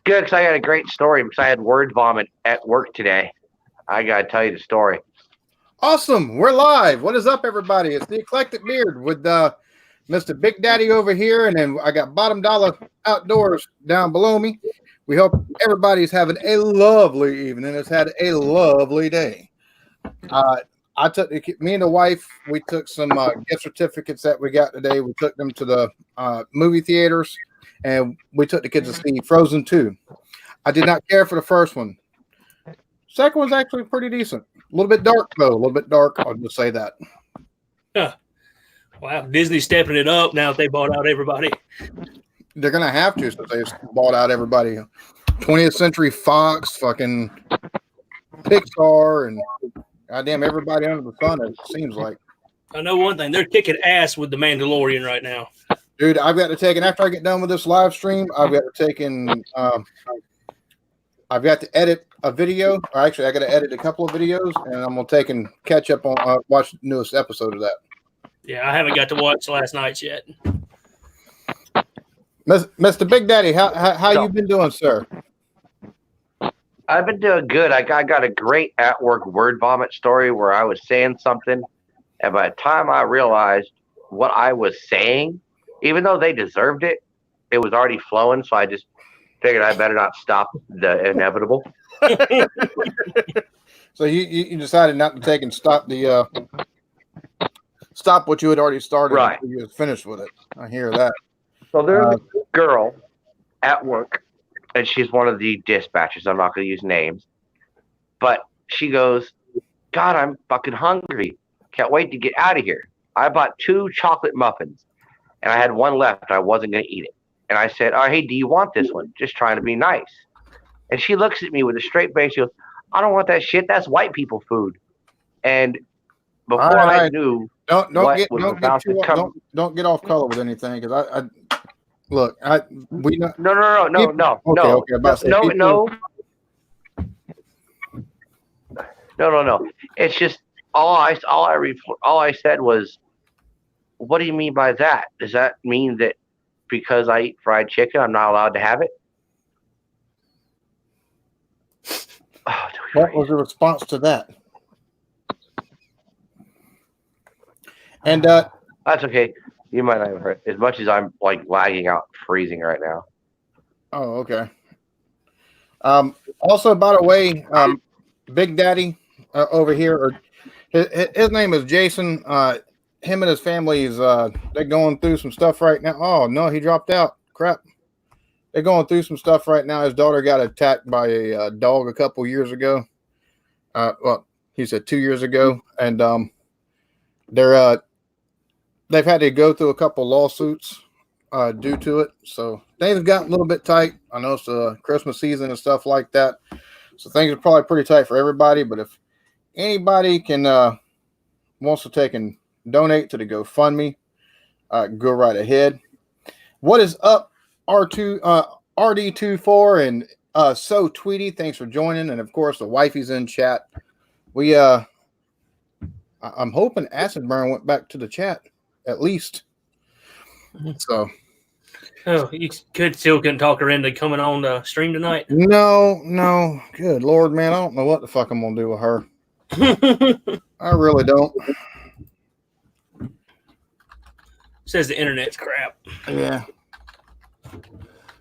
Good, because I had a great story because I had word vomit at work today. I got to tell you the story. Awesome. We're live. What is up, everybody? It's the Eclectic Beard with Mr. Big Daddy over here, and then I got Bottom Dollar Outdoors down below me. We hope everybody's having a lovely evening. It's had a lovely day. I took me and the wife. We took some gift certificates that we got today. We took them to the movie theaters, and we took the kids to see Frozen 2. I did not care for the first one. Second one's actually pretty decent. A little bit dark, though. A little bit dark. I'll just say that. Huh. Wow, Disney's stepping it up now that they bought out everybody. They're going to have to since they bought out everybody. 20th Century Fox, fucking Pixar, and goddamn everybody under the sun, it seems like. I know one thing. They're kicking ass with The Mandalorian right now. Dude, I've got to take, and after I get done with this live stream, I've got to take in, I've got to edit a video. Or actually, I got to edit a couple of videos, and I'm going to take and catch up on, watch the newest episode of that. Yeah, I haven't got to watch last night's yet. Mr. Big Daddy, how you been doing, sir? I've been doing good. I got a great at work word vomit story where I was saying something, and by the time I realized what I was saying, even though they deserved it, it was already flowing. So I just figured I better not stop the inevitable. So you decided not to take and stop the stop what you had already started. Right. You was finished with it. I hear that. So there's a girl at work, and she's one of the dispatchers. I'm not going to use names. But she goes, God, I'm fucking hungry. Can't wait to get out of here. I bought 2 chocolate muffins, and I had one left. I wasn't going to eat it. And I said, oh, hey, do you want this one? Just trying to be nice. And she looks at me with a straight face. She goes, I don't want that shit. That's white people food. And before I knew don't get off color with anything, because I look, we know. No. It's just all I said was, what do you mean by that? Does that mean that because I eat fried chicken, I'm not allowed to have it? What was the response to that? And that's okay. You might not have heard as much as I'm like lagging out, freezing right now. Oh, okay. Also, by the way, Big Daddy over here, or his name is Jason. Him and his family is they're going through some stuff right now. Oh no, he dropped out. Crap. They're going through some stuff right now. His daughter got attacked by a dog a couple years ago. Well, he said 2 years ago, and they've had to go through a couple lawsuits due to it. So things have gotten a little bit tight. I know it's Christmas season and stuff like that. So things are probably pretty tight for everybody. But if anybody can wants to take and donate to the GoFundMe, go right ahead. What is up, RD24 and So Tweety? Thanks for joining. And of course, the wifey's in chat. We I'm hoping Acid Burn went back to the chat. At least. So. Oh, you couldn't talk her into coming on the stream tonight? No. Good Lord, man. I don't know what the fuck I'm going to do with her. I really don't. Says the internet's crap. Yeah.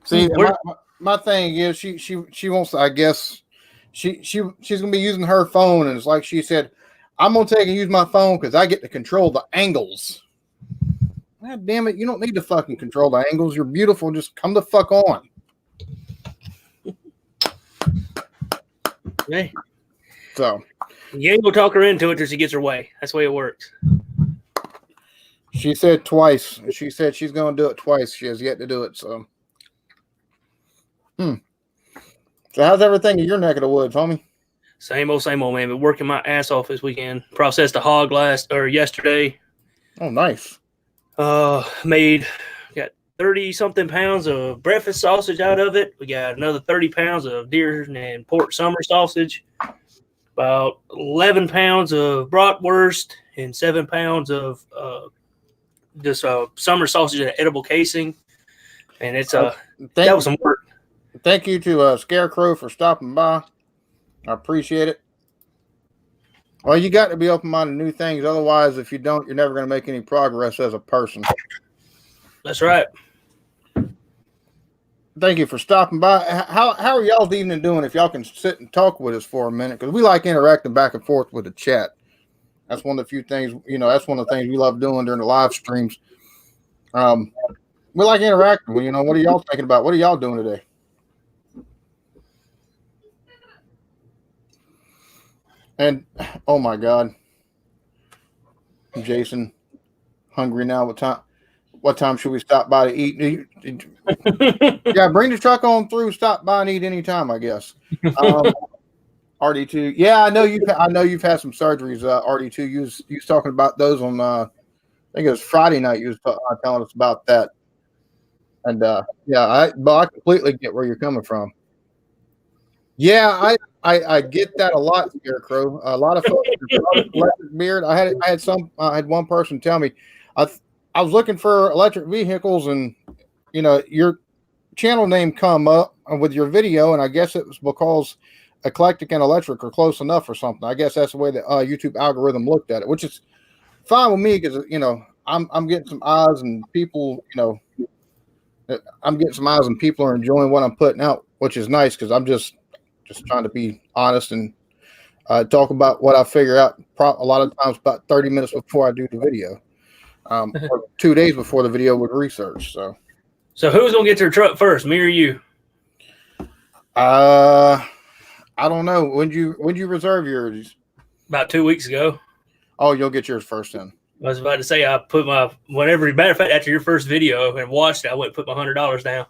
See, my thing is she wants to, I guess, she's going to be using her phone, and it's like she said, I'm going to take and use my phone because I get to control the angles. God damn it, you don't need to fucking control the angles. You're beautiful. Just come the fuck on. Hey. So. You ain't going to talk her into it till she gets her way. That's the way it works. She said twice. She said she's going to do it twice. She has yet to do it, so. So how's everything in your neck of the woods, homie? Same old, man. Been working my ass off this weekend. Processed a hog yesterday. Oh, nice. Got 30-something pounds of breakfast sausage out of it. We got another 30 pounds of deer and pork summer sausage. About 11 pounds of bratwurst and 7 pounds of this summer sausage in an edible casing. And it's that was some work. thank you to Scarecrow for stopping by. I appreciate it. Well, you got to be open-minded to new things. Otherwise, if you don't, you're never going to make any progress as a person. That's right. Thank you for stopping by. How are y'all's evening doing? If y'all can sit and talk with us for a minute, because we like interacting back and forth with the chat. That's one of the few things, that's one of the things we love doing during the live streams. We like interacting. Well, what are y'all thinking about? What are y'all doing today? And oh my God, Jason, hungry now. What time should we stop by to eat? Yeah, bring the truck on through. Stop by and eat anytime, I guess. RD2. Yeah, I know you've had some surgeries. RD2. You was talking about those on. I think it was Friday night. You was telling us about that. And I completely get where you're coming from. Yeah, I get that a lot, Scarecrow. A lot of folks electric beard. I had one person tell me, I was looking for electric vehicles, and your channel name come up with your video, and I guess it was because eclectic and electric are close enough or something. I guess that's the way the YouTube algorithm looked at it, which is fine with me because I'm getting some eyes and people. I'm getting some eyes and people are enjoying what I'm putting out, which is nice because I'm just trying to be honest and talk about what I figure out a lot of times about 30 minutes before I do the video, or 2 days before the video with research. So who's gonna get their truck first, me or you? I don't know. When'd you reserve yours? About 2 weeks ago. Oh, you'll get yours first then. I was about to say I put my matter of fact, after your first video and watched it, I went and put my $100 down.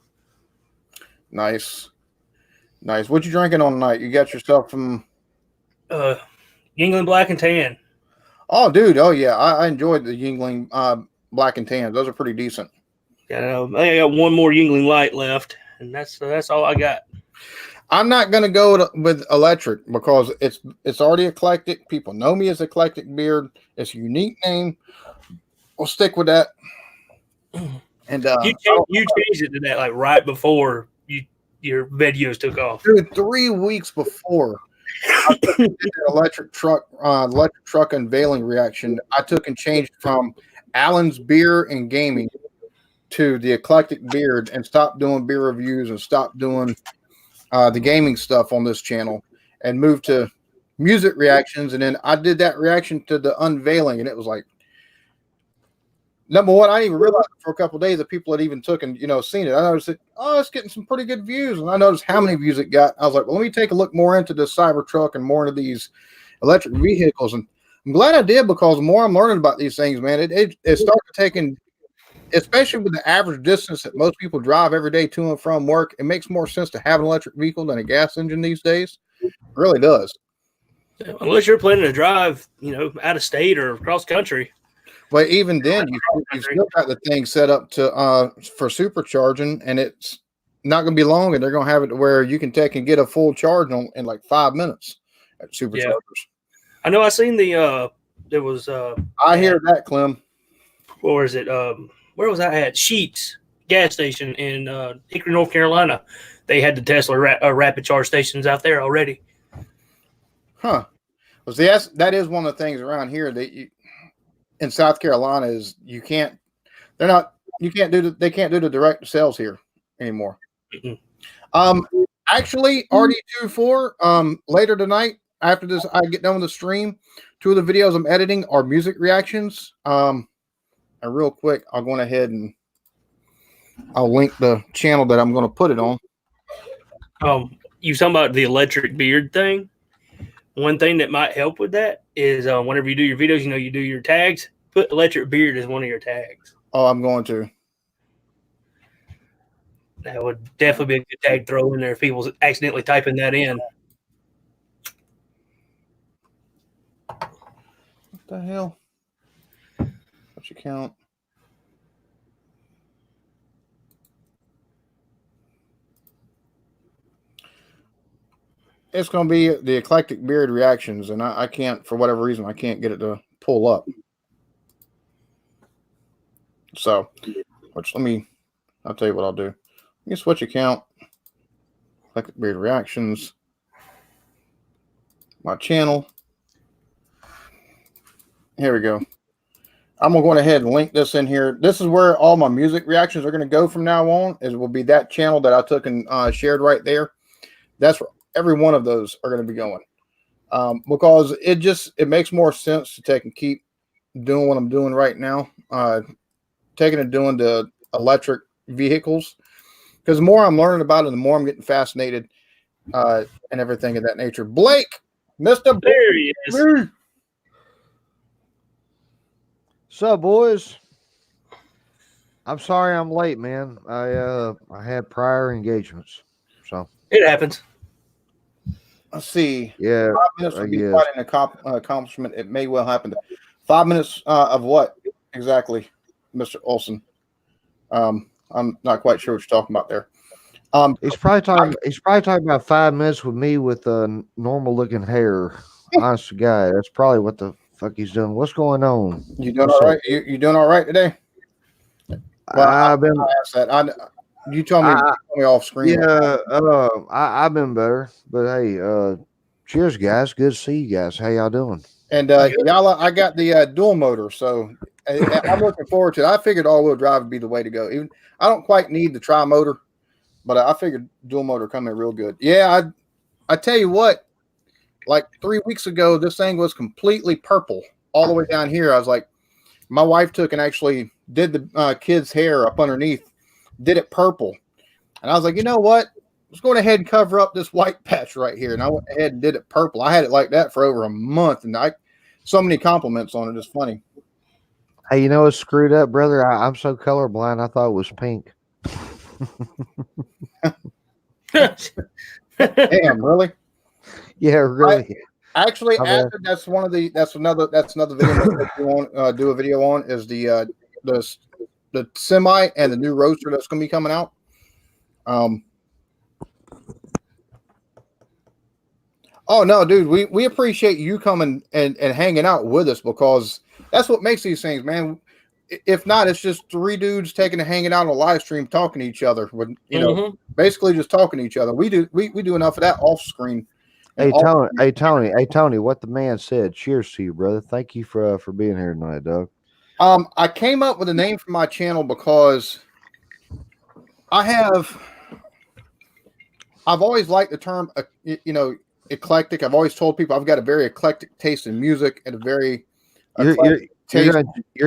Nice. What you drinking on tonight? You got yourself some Yingling Black and Tan. Oh, dude. Oh, yeah. I enjoyed the Yingling Black and Tan. Those are pretty decent. Yeah, I got one more Yingling Light left, and that's all I got. I'm not going to go with electric because it's already eclectic. People know me as Eclectic Beard. It's a unique name. We'll stick with that. And you changed it to that like right before your videos took off. Dude, 3 weeks before I did the electric truck unveiling reaction, I took and changed from Allen's Beer and Gaming to the Eclectic Beard and stopped doing beer reviews and stopped doing the gaming stuff on this channel and moved to music reactions. And then I did that reaction to the unveiling, and it was like, number one, I didn't even realize for a couple of days that people had even took and seen it. I noticed that it's getting some pretty good views, and I noticed how many views it got. I was like, well, let me take a look more into the Cybertruck and more into these electric vehicles. And I'm glad I did because the more I'm learning about these things, man, it started taking, especially with the average distance that most people drive every day to and from work, it makes more sense to have an electric vehicle than a gas engine these days. It really does. Unless you're planning to drive, out of state or cross country. But even then, you still got the thing set up to for supercharging, and it's not going to be long, and they're going to have it to where you can take and get a full charge in like 5 minutes at superchargers. Yeah. I know. I seen there was. I hear that, Clem. Or is it? Where was that at? Sheets gas station in Hickory, North Carolina. They had the Tesla rapid charge stations out there already. Huh. Well, see, that is one of the things around here that in South Carolina is they can't do the direct sales here anymore. Mm-hmm. Actually, RD24 later tonight after this, I get done with the stream. 2 of the videos I'm editing are music reactions. And real quick, I'll go ahead and I'll link the channel that I'm going to put it on. You talking about the electric beard thing? One thing that might help with that is whenever you do your videos, you do your tags, put electric beard as one of your tags. Oh, I'm going to. That would definitely be a good tag throw in there if people's accidentally typing that in. What the hell? What's your count? It's going to be the Eclectic Beard reactions, and I can't, for whatever reason, I can't get it to pull up. So, I'll tell you what I'll do. Let me switch account. Eclectic Beard Reactions. My channel. Here we go. I'm going to go ahead and link this in here. This is where all my music reactions are going to go from now on. It will be that channel that I took and shared right there. That's where every one of those are going to be going. Because it makes more sense to take and keep doing what I'm doing right now. Taking and doing the electric vehicles. Because the more I'm learning about it, the more I'm getting fascinated and everything of that nature. Blake, Mr. There he is. What's up, boys? I'm sorry I'm late, man. I had prior engagements, so It happens. Let's see. yeah. 5 minutes would be quite an accomplishment. It may well happen. 5 minutes of what exactly, Mr. Olson? I'm not quite sure what you're talking about there. He's probably talking about 5 minutes with me with normal looking hair. Honest to God, that's probably what the fuck he's doing. What's going on? You doing all right? You doing all right today? Well, I've been. I asked that. You told me off screen. Yeah, I've been better, but hey, cheers, guys. Good to see you guys. How y'all doing? And y'all, I got the dual motor, so I'm looking forward to it. I figured all-wheel drive would be the way to go. Even I don't quite need the tri-motor, but I figured dual motor come in real good. Yeah, I tell you what, like 3 weeks ago, this thing was completely purple all the way down here. I was like, my wife took and actually did the kid's hair up underneath, did it purple. And I was like, you know what? Let's go ahead and cover up this white patch right here. And I went ahead and did it purple. I had it like that for over a month. And so many compliments on it. It's funny. Hey, you know what's screwed up, brother? I'm so colorblind. I thought it was pink. Damn, really? Yeah, really. Actually, after that's another video we want to do a video on is the semi and the new roadster that's going to be coming out. Oh no, dude, we appreciate you coming and hanging out with us, because that's what makes these things, man. If not, it's just three dudes taking and hanging out on a live stream talking to each other, with know, basically just talking to each other. We do enough of that off screen. Hey Tony, what the man said. Cheers to you, brother. Thank you for being here tonight, Doug. I came up with a name for my channel because I've always liked the term, eclectic. I've always told people I've got a very eclectic taste in music and a very you're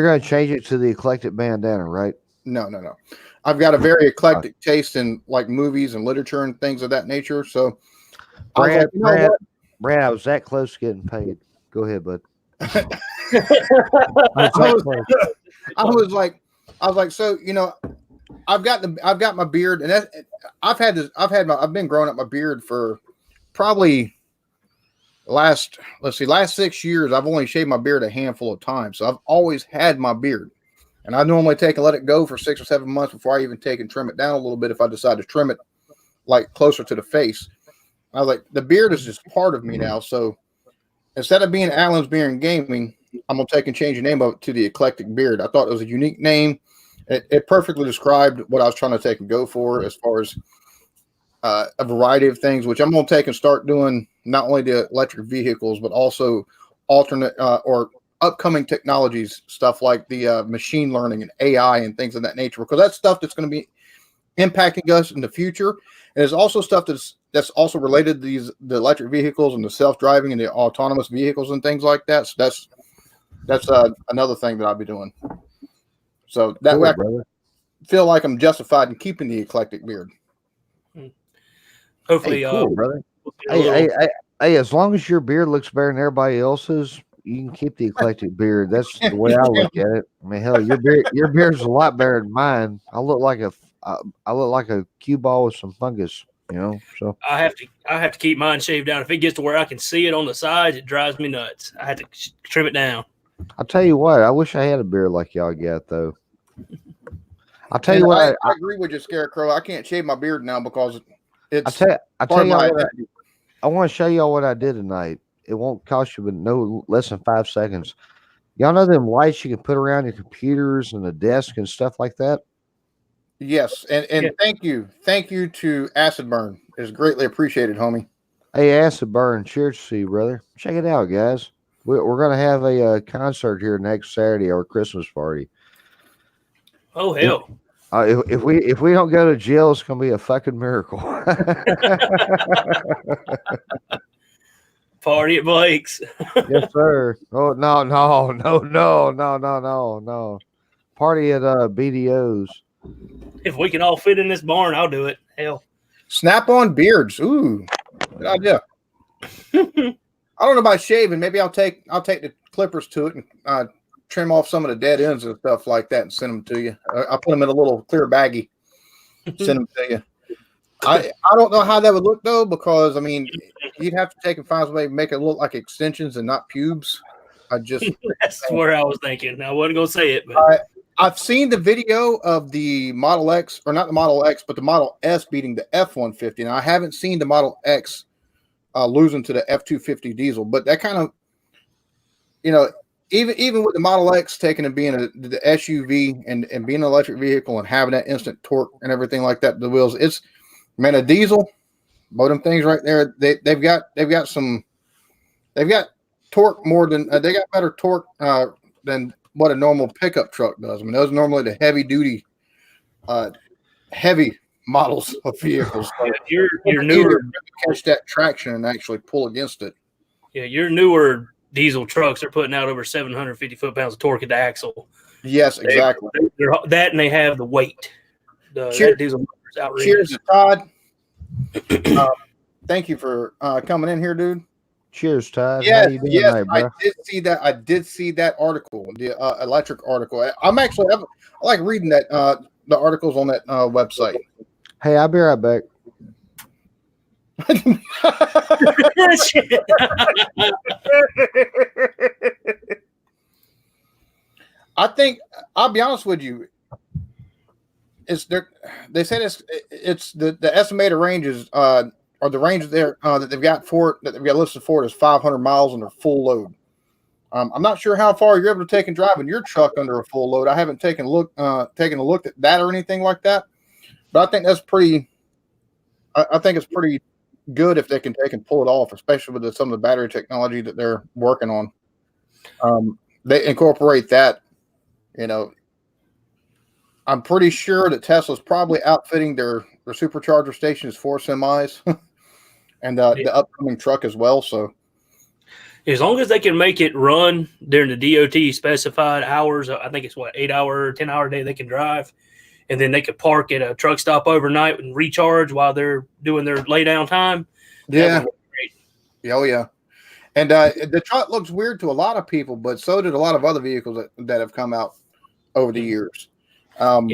gonna change it to the eclectic bandana, right? No. I've got a very eclectic taste in like movies and literature and things of that nature. So Brad, I was that close to getting paid. Go ahead, bud. I was like, so I've got my beard, and I've been growing up my beard for probably last 6 years. I've only shaved my beard a handful of times, so I've always had my beard, and I normally take and let it go for 6 or 7 months before I even take and trim it down a little bit if I decide to trim it like closer to the face. I was like, the beard is just part of me now. So instead of being Alan's Beer and Gaming, I'm going to take and change the name of it to the Eclectic Beard. I thought it was a unique name. It perfectly described what I was trying to take and go for as far as a variety of things, which I'm going to take and start doing not only the electric vehicles, but also alternate or upcoming technologies, stuff like the machine learning and AI and things of that nature, because that's stuff that's going to be impacting us in the future. And there's also stuff that's also related to the electric vehicles and the self-driving and the autonomous vehicles and things like that. So that's another thing that I'll be doing. So that way I feel like I'm justified in keeping the eclectic beard. Hopefully, cool, brother. Hey, as long as your beard looks better than everybody else's, you can keep the eclectic beard. That's the way I look at it. I mean, hell, your beard's a lot better than mine. I look like a cue ball with some fungus, So I have to keep mine shaved down. If it gets to where I can see it on the sides, it drives me nuts. I had to trim it down. I'll tell you what. I wish I had a beard like y'all got, though. I'll tell you what. I agree with you, Scarecrow. I can't shave my beard now because it's. I tell you what. I want to show y'all what I did tonight. It won't cost you but no less than 5 seconds. Y'all know them lights you can put around your computers and the desk and stuff like that? Yes, and thank you to Acid Burn. is greatly appreciated, homie. Hey, Acid Burn, cheers to you, brother. Check it out, guys. We're going to have a concert here next Saturday, our Christmas party. Oh hell! If we don't go to jail, it's going to be a fucking miracle. Party at Blake's. Yes, sir. Oh no. Party at BDO's. If we can all fit in this barn, I'll do it. Hell. Snap-on beards. Ooh, good idea. I don't know about shaving. Maybe I'll take the clippers to it and trim off some of the dead ends and stuff like that and send them to you. I'll put them in a little clear baggie, send them to you. I don't know how that would look though, because I mean, you'd have to take and find a way to make it look like extensions and not pubes. That's where I was thinking. I wasn't gonna say it, but I've seen the video of the Model X, or not the Model X, but the Model S beating the F-150. Now I haven't seen the Model X losing to the F-250 diesel, but that kind of, even with the Model X taking and being the SUV and being an electric vehicle and having that instant torque and everything like that, the wheels, it's, man, a diesel, both them things right there, they've got torque more than they got better torque than what a normal pickup truck does. I mean, those are normally the heavy duty, heavy models of vehicles. So your newer catch that traction and actually pull against it. Yeah, your newer diesel trucks are putting out over 750 foot-pounds of torque at the axle. Yes, exactly. They're that, and they have the weight. That diesel motor's outrageous. Cheers to Todd. Thank you for coming in here, dude. Cheers, Todd. Yes, how you doing yes, tonight, bro? I did see that article, the electric article. I like reading that the articles on that website. Hey, I'll be right back. I think I'll be honest with you. They said it's the estimated ranges or the range there that they've got listed for it is 500 miles under full load. I'm not sure how far you're able to take and drive in your truck under a full load. I haven't taken a look at that or anything like that, but I think that's pretty. I think it's pretty good if they can take and pull it off, especially with some of the battery technology that they're working on. They incorporate that, I'm pretty sure that Tesla's probably outfitting their supercharger stations for semis and the upcoming truck as well. So as long as they can make it run during the DOT specified hours, I think it's 8 hour, 10 hour day they can drive. And then they could park at a truck stop overnight and recharge while they're doing their lay down time. Yeah. Oh, yeah. And the truck looks weird to a lot of people, but so did a lot of other vehicles that have come out over the years. There have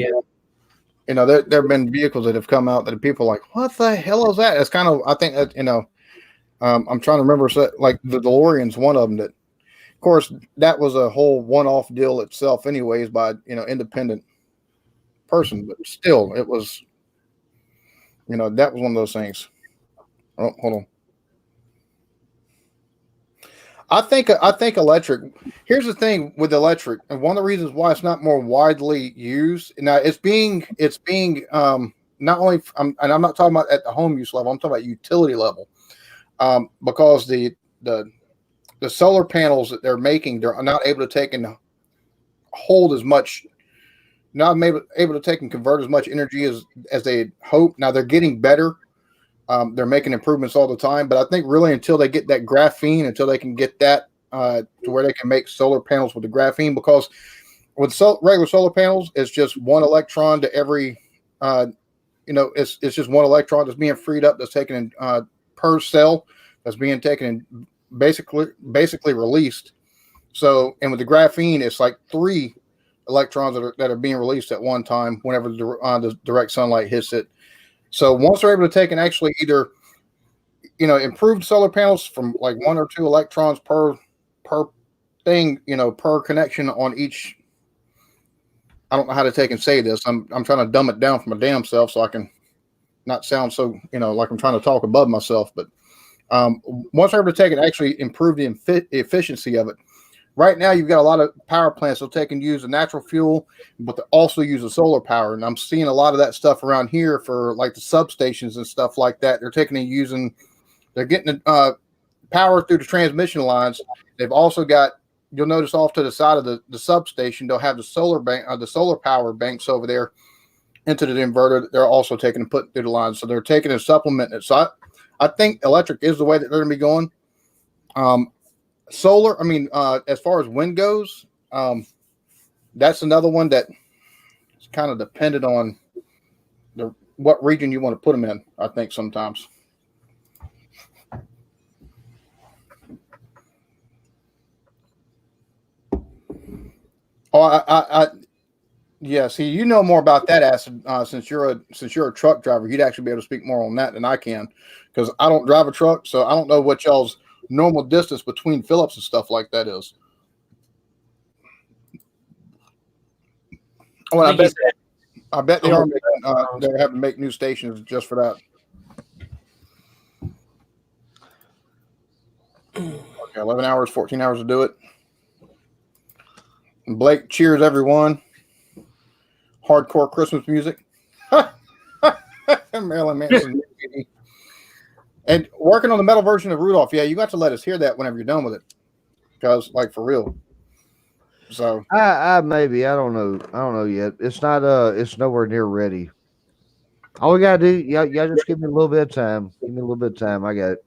been vehicles that have come out that people are like, what the hell is that? It's kind of, I think that, I'm trying to remember, like the DeLorean's one of them that, of course, that was a whole one-off deal itself anyways by, independent person, but still it was, that was one of those things. Oh, hold on. I think electric. Here's the thing with electric, and one of the reasons why it's not more widely used now, it's being not only, and I'm not talking about at the home use level, I'm talking about utility level, because the solar panels that they're making, they're not able to take and hold as much. Not able to take and convert as much energy as they hope. Now they're getting better. They're making improvements all the time, but I think really until they get that graphene, until they can get that to where they can make solar panels with the graphene, because with regular solar panels, it's just one electron to every, it's just one electron that's being freed up, that's taken in per cell, that's being taken and basically released. So, and with the graphene, it's like 3 electrons that are being released at one time whenever the direct sunlight hits it. So once they're able to take and actually either, improved solar panels from like 1 or 2 electrons per thing, per connection on each. I don't know how to take and say this. I'm trying to dumb it down for my damn self so I can not sound so, like I'm trying to talk above myself. But once they're able to take and actually improve the efficiency of it, right now you've got a lot of power plants that they can use a natural fuel, but they also use a solar power. And I'm seeing a lot of that stuff around here for like the substations and stuff like that. They're taking and using, they're getting power through the transmission lines. They've also got, you'll notice off to the side of the substation, they'll have the solar bank, the solar power banks over there into the inverter. They're also taking and putting through the lines. So they're taking and supplementing it. So I think electric is the way that they're going to be going. Solar, I mean, as far as wind goes, that's another one that is kind of dependent on what region you want to put them in, I think sometimes. Oh, yeah. See, you know more about that, Acid. Since you're a truck driver, you'd actually be able to speak more on that than I can, because I don't drive a truck, so I don't know what y'all's normal distance between Phillips and stuff like that is. Oh, I bet they are making, they're having to make new stations just for that. Okay, 11 hours, 14 hours to do it. And Blake cheers everyone. Hardcore Christmas music. Marilyn Manson. And working on the metal version of Rudolph. Yeah, you got to let us hear that whenever you're done with it. Because, like, for real. So I maybe, I don't know yet. It's not it's nowhere near ready. All we gotta do, y'all just give me a little bit of time. Give me a little bit of time. I got it.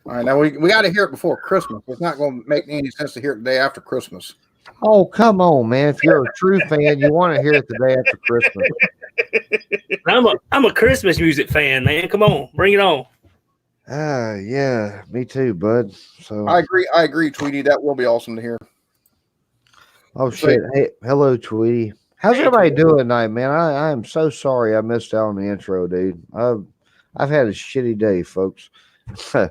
All right, now we got to hear it before Christmas. It's not going to make any sense to hear it the day after Christmas. Oh, come on, man! If you're a true fan, you want to hear it the day after Christmas. I'm a Christmas music fan, man. Come on, bring it on. Yeah, me too, bud. So I agree, Tweety. That will be awesome to hear. Oh shit! Hey, hello, Tweety. How's everybody doing tonight, man? I am so sorry I missed out on the intro, dude. I've had a shitty day, folks. I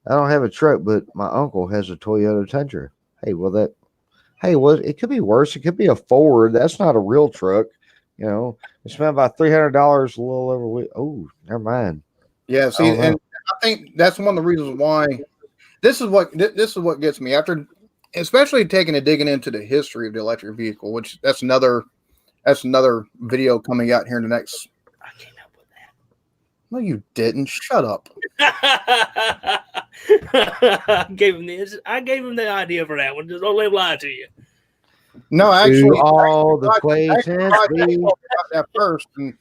don't have a truck, but my uncle has a Toyota Tundra. It could be worse. It could be a Ford. That's not a real truck. You know, I spent about $300 a little over a week. Oh, never mind. Yeah, see, and I think that's one of the reasons why this is what gets me, after, especially taking and digging into the history of the electric vehicle, which that's another video coming out here in the next. I came up with that. No, you didn't. Shut up. I gave him the idea for that one. Just don't let him lie to you. No, actually, all the places that first, but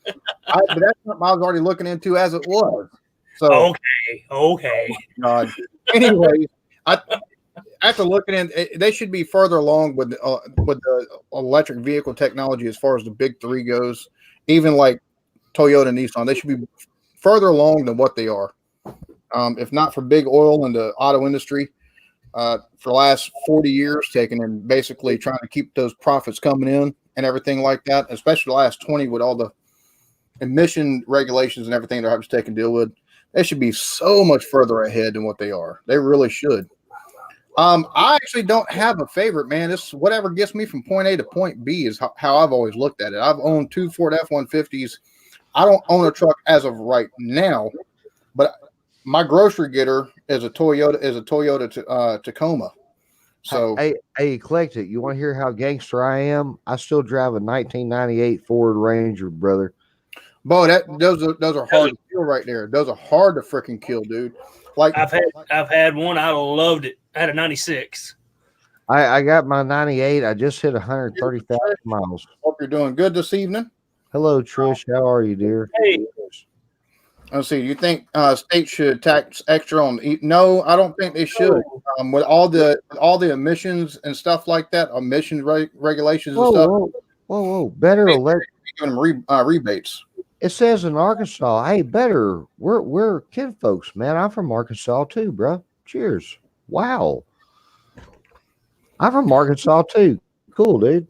that's something I was already looking into as it was. So okay. Oh God. Anyway, after looking in, they should be further along with the electric vehicle technology as far as the big three goes. Even like Toyota and Nissan, they should be further along than what they are. If not for big oil in the auto industry, for the last 40 years, taking and basically trying to keep those profits coming in and everything like that, especially the last 20 with all the emission regulations and everything they're having to take and deal with. They should be so much further ahead than what they are. They really should. I actually don't have a favorite, man. It's whatever gets me from point A to point B is how I've always looked at it. I've owned 2 Ford F-150s. I don't own a truck as of right now, but my grocery getter is a Toyota Tacoma. So hey, Eclectic, you want to hear how gangster I am? I still drive a 1998 Ford Ranger, brother. Bo, those are hard to kill right there. Those are hard to freaking kill, dude. Like I've had one. I loved it. I had a 96. I got my 98. I just hit 130,000 miles. Hope you're doing good this evening. Hello, Trish. How are you, dear? Hey. Let's see. You think states should tax extra on? No, I don't think they should. With all the emissions and stuff like that, emissions regulations and stuff. Whoa! Better elect. Giving them rebates. It says in Arkansas, hey, better. We're kinfolks, man. I'm from Arkansas too, bro. Cheers. Wow. I'm from Arkansas too. Cool, dude.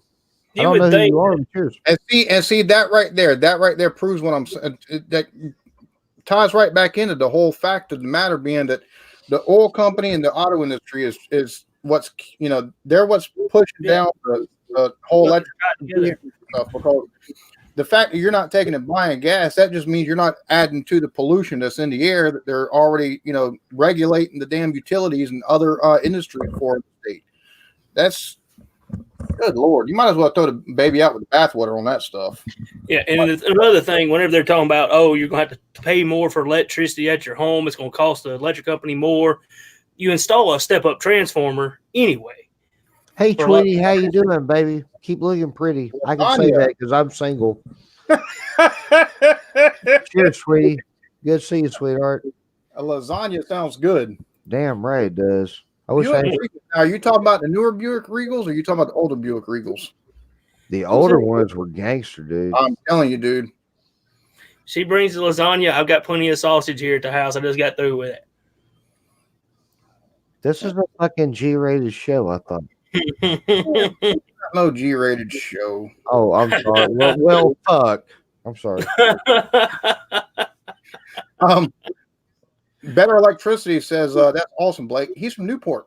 I don't know who you are. Cheers. And see that right there proves what I'm saying. That ties right back into the whole fact of the matter being that the oil company and the auto industry is what's, they're what's pushing down the whole electric vehicle stuff, because the fact that you're not taking and buying gas, that just means you're not adding to the pollution that's in the air that they're already, regulating the damn utilities and other industries for the state. That's good Lord. You might as well throw the baby out with the bathwater on that stuff. Yeah, and another thing, whenever they're talking about, you're going to have to pay more for electricity at your home, it's going to cost the electric company more. You install a step-up transformer anyway. Hey, Tweety, how you doing, baby? Keep looking pretty. I can say that because I'm single. Cheers, Tweety. Good to see you, sweetheart. A lasagna sounds good. Damn right it does. I wish Are you talking about the newer Buick Regals, or are you talking about the older Buick Regals? The older ones were gangster, dude. I'm telling you, dude. She brings the lasagna. I've got plenty of sausage here at the house. I just got through with it. This is a fucking G-rated show, I thought. No G-rated show. Oh, I'm sorry. Well, fuck. I'm sorry. Better Electricity says that's awesome, Blake. He's from Newport.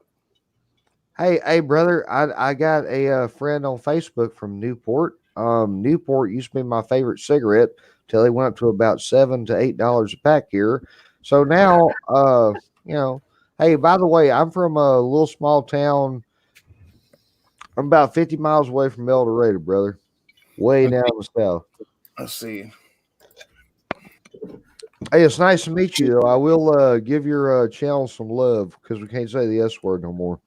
Hey, brother. I got a friend on Facebook from Newport. Newport used to be my favorite cigarette till they went up to about $7 to $8 a pack here. So now, Hey, by the way, I'm from a little small town. I'm about 50 miles away from El Dorado, brother. Way down the south. Let's see. Hey, it's nice to meet you, though. I will give your channel some love because we can't say the S word no more.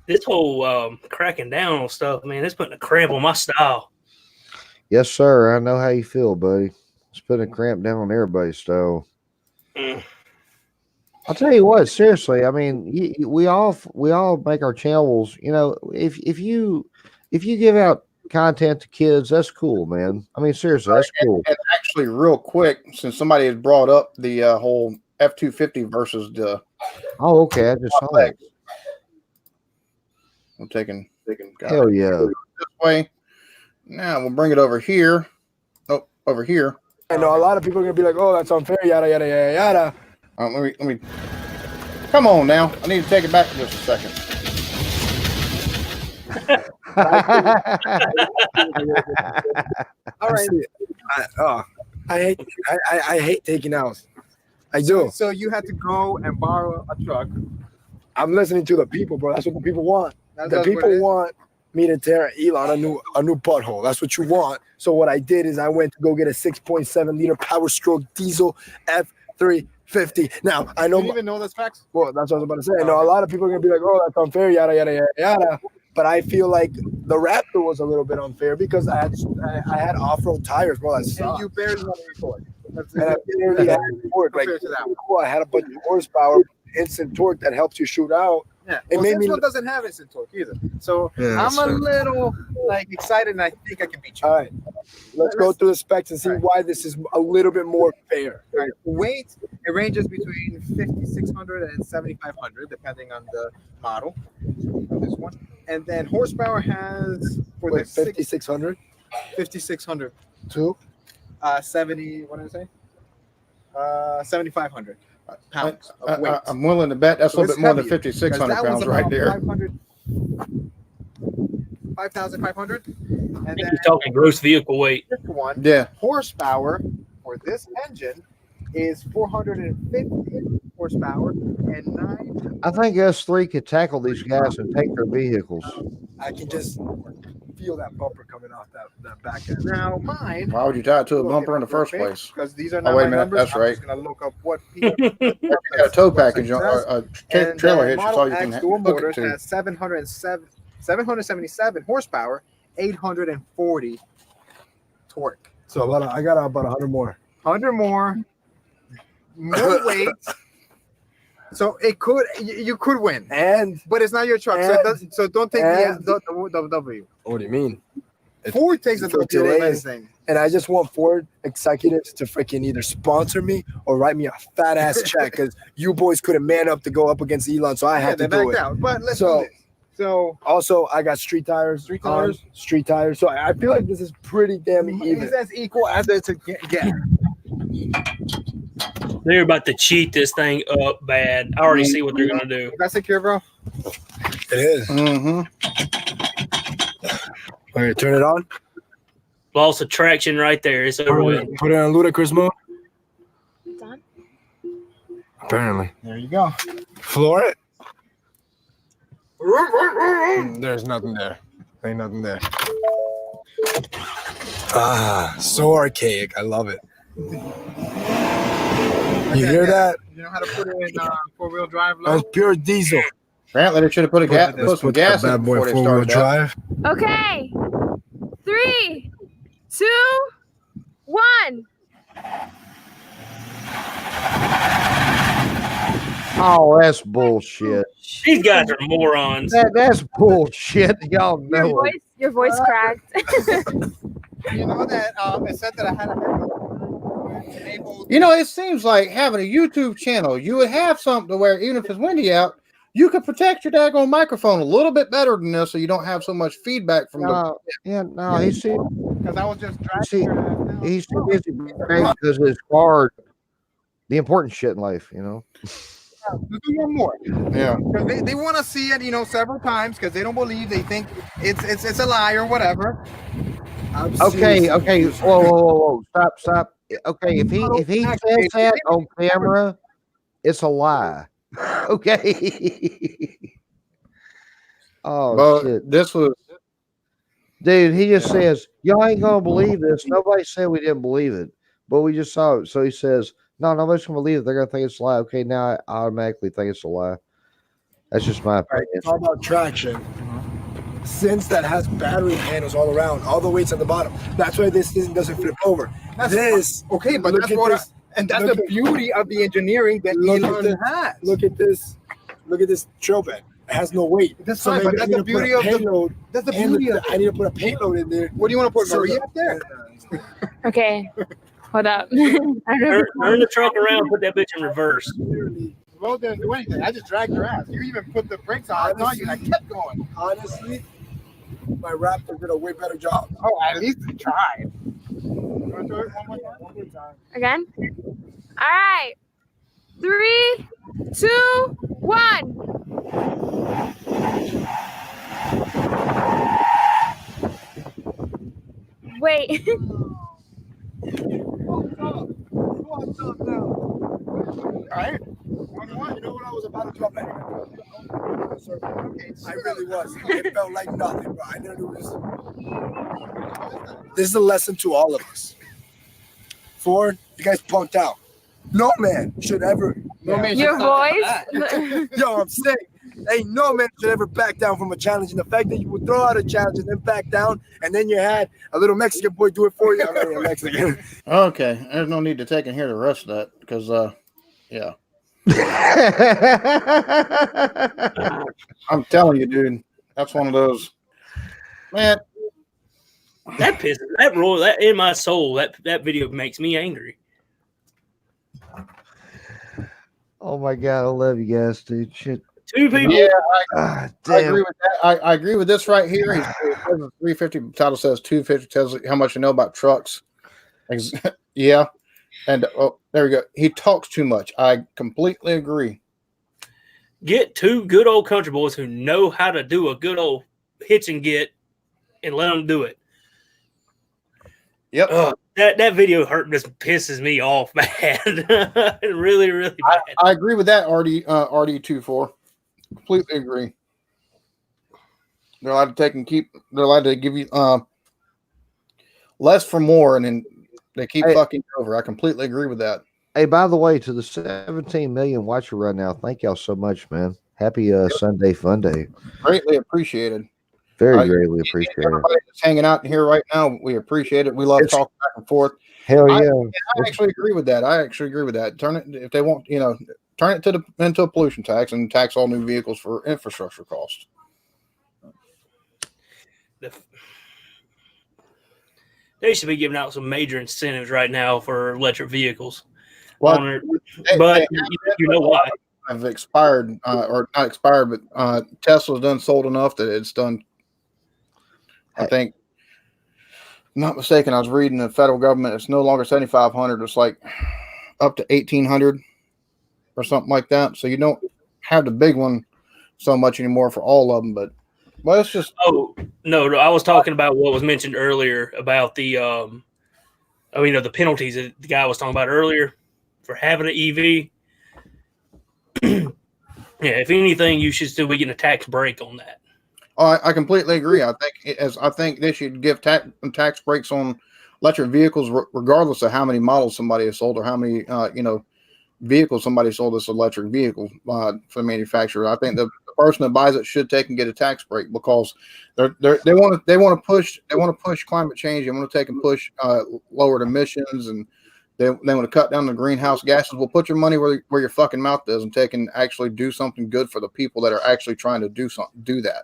This whole cracking down on stuff, man, it's putting a cramp on my style. Yes, sir. I know how you feel, buddy. It's putting a cramp down on everybody's style. I'll tell you what, seriously. I mean, we all make our channels. If you give out content to kids, that's cool, man. I mean, seriously, that's cool. And actually, real quick, since somebody has brought up the whole F-250 versus the. Oh, okay. I just saw that. I'm taking. Hell yeah. This way. Now we'll bring it over here. Oh, over here. I know a lot of people are gonna be like, "Oh, that's unfair." Yada yada yada yada. Let me. Come on now. I need to take it back for just a second. All right. I hate taking outs. I do. So you had to go and borrow a truck. I'm listening to the people, bro. That's what the people want. The people want me to tear Elon a new butthole. That's what you want. So what I did is I went to go get a 6.7 liter Power Stroke diesel F350. Now I know. You didn't even know those facts. Well, that's what I was about to say. I know a lot of people are gonna be like, "Oh, that's unfair." Yada yada yada yada. But I feel like the Raptor was a little bit unfair because I had off-road tires, bro. And you barely want to record. And I barely had torque. Like, cool, I had a bunch of horsepower, instant torque that helps you shoot out. Yeah, this one doesn't have instant torque either. So I'm a little excited, and I think I can beat you. All right, let's go through the specs and see why this is a little bit more fair. All right. Weight, it ranges between 5,600 and 7,500, depending on the model of this one. And then horsepower has for the 5,600, 5,600 to 70. What did I say? 7,500 pounds of weight. I'm willing to bet that's a little bit more than 5,600 pounds right there. 5,500. And then You're talking gross vehicle weight. this one, Yeah. horsepower for this engine is 450 horsepower and 9. I think us three could tackle these guys and take their vehicles. I can just feel that bumper coming off that back end. Now mine. Why would you tie it to a bumper in the first place? Because these are not wait a my minute, numbers. that's right. I'm just gonna look up what people. You got a tow package, a And trailer the hitch. That's all you can Model X dual hook it motors to. has 777 horsepower, 840 torque. So I got about 100 more. 100 more weight. So it could you could win, but it's not your truck, so don't take the W. What do you mean? Ford takes the W today, with anything. And I just want Ford executives to freaking either sponsor me or write me a fat ass check because you boys couldn't man up to go up against Elon, so I had to do it. Out. But let's do this. So also, I got street tires. Street tires. So I feel like this is pretty damn even. It's as equal as it's a get. They're about to cheat this thing up bad. I already see what they're gonna do. That's secure, bro. It is. Mm-hmm. Okay, turn it on. Lost of traction right there. It's over with. Put it on ludicrous mode. It's on. Apparently. There you go. Floor it. There's nothing there. Ain't nothing there. Ah, so archaic. I love it. You hear that? You know how to put it in 4-wheel drive low? That's pure diesel. Apparently, they should have put some gas that in bad boy before they 4-wheel started that. drive. Okay. 3, 2, 1. Oh, that's bullshit. These guys are morons. That's bullshit. Y'all know it. Your voice cracked. You know that it said that I had a You know, it seems like having a YouTube channel, you would have something to where even if it's windy out, you could protect your daggone microphone a little bit better than this, so you don't have so much feedback from the. No, he's too, because I was just dragging. he's too busy because it's hard. The important shit in life, you know. Let's do one more. Yeah. Because they want to see it, several times because they don't believe. They think it's a lie or whatever. Okay. Whoa. Stop. Okay, if he says that on camera, it's a lie. Okay. Oh shit. This was, dude. He just says, "Y'all ain't gonna believe this." Nobody said we didn't believe it, but we just saw it. So he says, "No, nobody's gonna believe it. They're gonna think it's a lie." Okay, now I automatically think it's a lie. That's just my opinion. It's all about traction. Since that has battery panels all around, all the weights at the bottom. That's why this thing doesn't flip over. Okay, but that's what and that's the beauty of the engineering that Elon has. Look at this. Look at this trail bed. It has no weight. That's fine, but that's the beauty of payload. That's the beauty of I need to put a payload in there. What do you want to put, Maria, up there? Okay. Hold up. Turn the truck around, put that bitch in reverse. Well, didn't do anything. I just dragged your ass. You even put the brakes on. I saw you. I kept going. Honestly, my Raptor did a way better job. Oh, at least I tried. You want to do it one more time? Again? All right. 3, 2, 1. Wait. All right. You know what I was about to drop that? I really was. It felt like nothing, bro. I never do this. This is a lesson to all of us. Ford, you guys punked out. No man should ever. No man Your voice? Yo, I'm saying, ain't no man should ever back down from a challenge. And the fact that you would throw out a challenge and then back down, and then you had a little Mexican boy do it for you. I'm already a Mexican. okay. There's no need to take and hear the rest of that because, yeah. I'm telling you, dude, that's one of those. Man, That pisses that in my soul. That video makes me angry. Oh my god, I love you guys, dude. Shit. Two people. yeah, Ah, I damn. agree with that. I agree with this right here. He's 350. Title says 250. Tells you how much you know about trucks. Yeah, and there we go. He talks too much. I completely agree. Get two good old country boys who know how to do a good old hitch and get, and let them do it. Yep. That video just pisses me off, man. really bad. I agree with that. RD24. Completely agree. They're allowed to take and keep. They're allowed to give you less for more, and then they keep fucking over. I completely agree with that. Hey, by the way, to the 17 million watcher right now, thank y'all so much, man. Happy Sunday Funday. Greatly appreciated. Very greatly appreciated. Everybody that's hanging out here right now, we appreciate it. We love talking back and forth. Hell yeah. I actually agree with that. Turn it if they want, turn it into a pollution tax and tax all new vehicles for infrastructure costs. They should be giving out some major incentives right now for electric vehicles. Well, But you know why? Have expired or not expired, but Tesla's done sold enough that it's done. I think, if I'm not mistaken, I was reading the federal government. It's no longer 7,500. It's like up to 1,800 or something like that. So you don't have the big one so much anymore for all of them. But well, it's just Oh no, I was talking about what was mentioned earlier about the the penalties that the guy was talking about earlier for having an EV. Yeah, if anything, you should still be getting a tax break on that. I completely agree. I think they should give tax breaks on electric vehicles, regardless of how many models somebody has sold or how many vehicles somebody sold this electric vehicle for the manufacturer. I think the person that buys it should take and get a tax break because they want to push climate change. They want to take and push lowered emissions, and they want to cut down the greenhouse gases. Well, put your money where your fucking mouth is and take and actually do something good for the people that are actually trying to do that.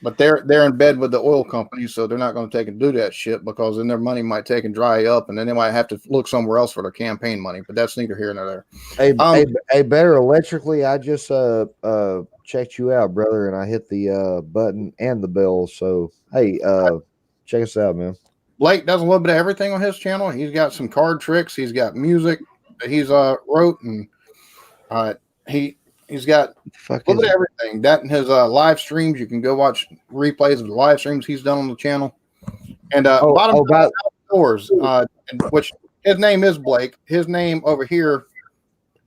But they're in bed with the oil companies, so they're not going to take and do that shit because then their money might take and dry up, and then they might have to look somewhere else for their campaign money. But that's neither here nor there. Hey, Better Electrically, I just checked you out, brother, and I hit the button and the bell. So hey, check us out, man. Blake does a little bit of everything on his channel. He's got some card tricks. He's got music that he's wrote, and he's got a little bit of everything. That and his live streams. You can go watch replays of the live streams he's done on the channel. And Bottom Dollar Outdoors, which his name is Blake. His name over here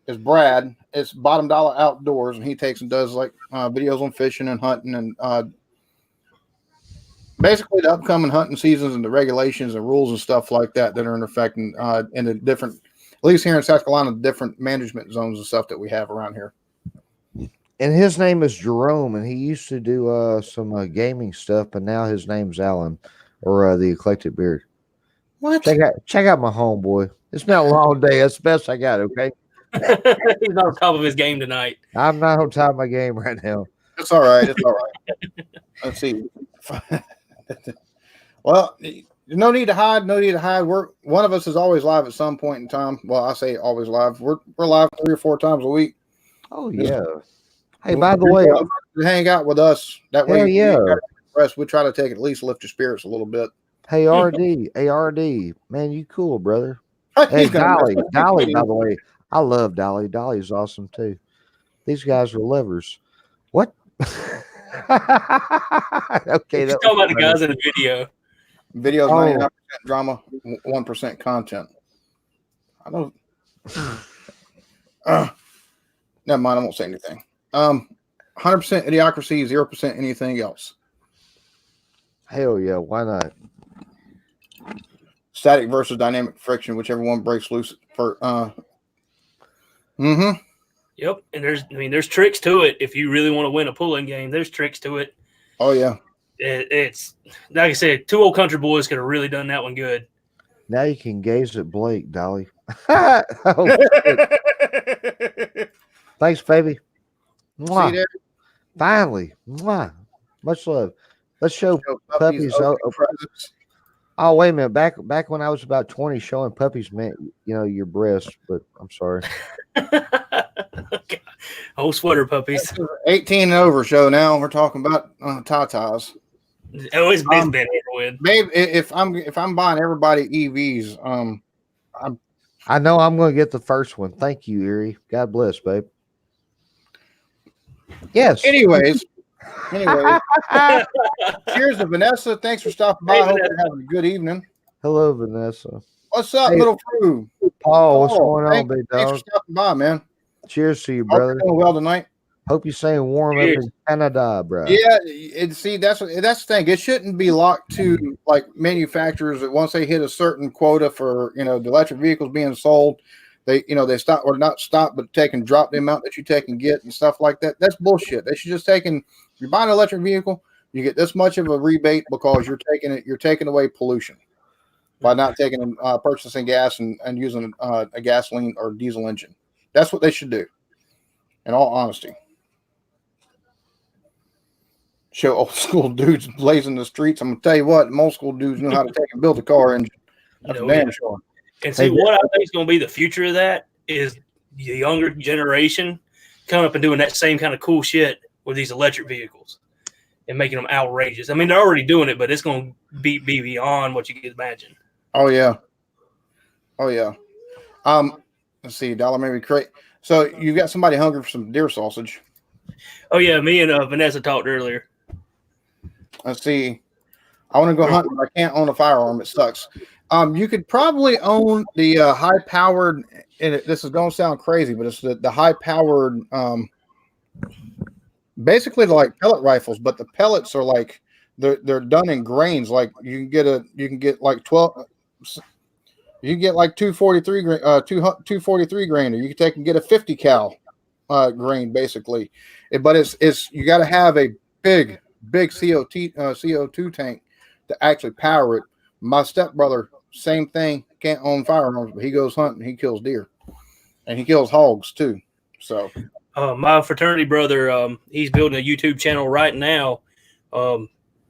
is Brad. It's Bottom Dollar Outdoors, and he takes and does like videos on fishing and hunting and basically the upcoming hunting seasons and the regulations and rules and stuff like that are in effect in the different, at least here in South Carolina, different management zones and stuff that we have around here. And his name is Jerome, and he used to do some gaming stuff, but now his name's Alan, or the Eclectic Beard. What? Check out my homeboy. It's been a long day. That's the best I got. Okay. He's not on top of his game tonight. I'm not on top of my game right now. It's all right. It's all right. Let's see. Well, no need to hide. No need to hide. One of us is always live at some point in time. Well, I say always live. We're live 3 or 4 times a week. Oh yeah. Hey, by the way, hang out with us. That way, we try to take at least lift your spirits a little bit. Hey, RD, man, you cool, brother. Hey, Dolly, by the way, I love Dolly. Dolly's awesome too. These guys are lovers. What? Okay, that's talking about the guys in the video. Videos 99% drama, 1% content. I don't. Never mind. I won't say anything. 100% idiocracy, 0% anything else. Hell yeah, why not? Static versus dynamic friction, whichever one breaks loose for. Yep, and there's tricks to it. If you really want to win a pulling game, there's tricks to it. Oh yeah, it's like I said, 2 old country boys could have really done that one good. Now you can gaze at Blake, Dolly. Thanks, baby. Mwah. See there? Finally. Mwah. Much love. Let's show puppies. Oh, wait a minute. Back when I was about 20, showing puppies meant, your breast, but I'm sorry. Okay. Old sweater puppies. 18 and over show now. We're talking about tatas. Oh, it's been over with. Babe, if I'm buying everybody EVs, I know I'm going to get the first one. Thank you, Erie. God bless, babe. Yes. Anyways. Cheers to Vanessa. Thanks for stopping by. I hope you're having a good evening. Hello, Vanessa. What's up, little crew? Paul, what's going on, big dog? Thanks for stopping by, man. Cheers to you, brother. Doing well tonight. Hope you're staying warm up in Canada, bro. Yeah, see, that's the thing. It shouldn't be locked to like manufacturers that once they hit a certain quota for the electric vehicles being sold, they stop or not stop, but take and drop the amount that you take and get and stuff like that. That's bullshit. They should just take and if you're buying an electric vehicle, you get this much of a rebate because you're taking away pollution by not taking purchasing gas and using a gasoline or diesel engine. That's what they should do. In all honesty. Show old school dudes blazing the streets. I'm gonna tell you what, old school dudes know how to take and build a car engine. That's damn sure. And see, what I think is going to be the future of that is the younger generation coming up and doing that same kind of cool shit with these electric vehicles and making them outrageous. I mean, they're already doing it, but it's going to be beyond what you can imagine. Oh yeah. Let's see, Dollar maybe create. So you got somebody hungry for some deer sausage. Oh yeah, me and Vanessa talked earlier. Let's see. I want to go hunt, but I can't own a firearm. It sucks. You could probably own the high-powered, and this is going to sound crazy, but it's the high-powered, basically like pellet rifles, but the pellets are like they're done in grains. Like you can get like 12. You can get like 243 grain, or you can take and get a 50 cal grain basically. But it's you got to have a big CO2 tank to actually power it. My stepbrother, same thing, can't own firearms, but he goes hunting, he kills deer, and he kills hogs too. So my fraternity brother, he's building a YouTube channel right now.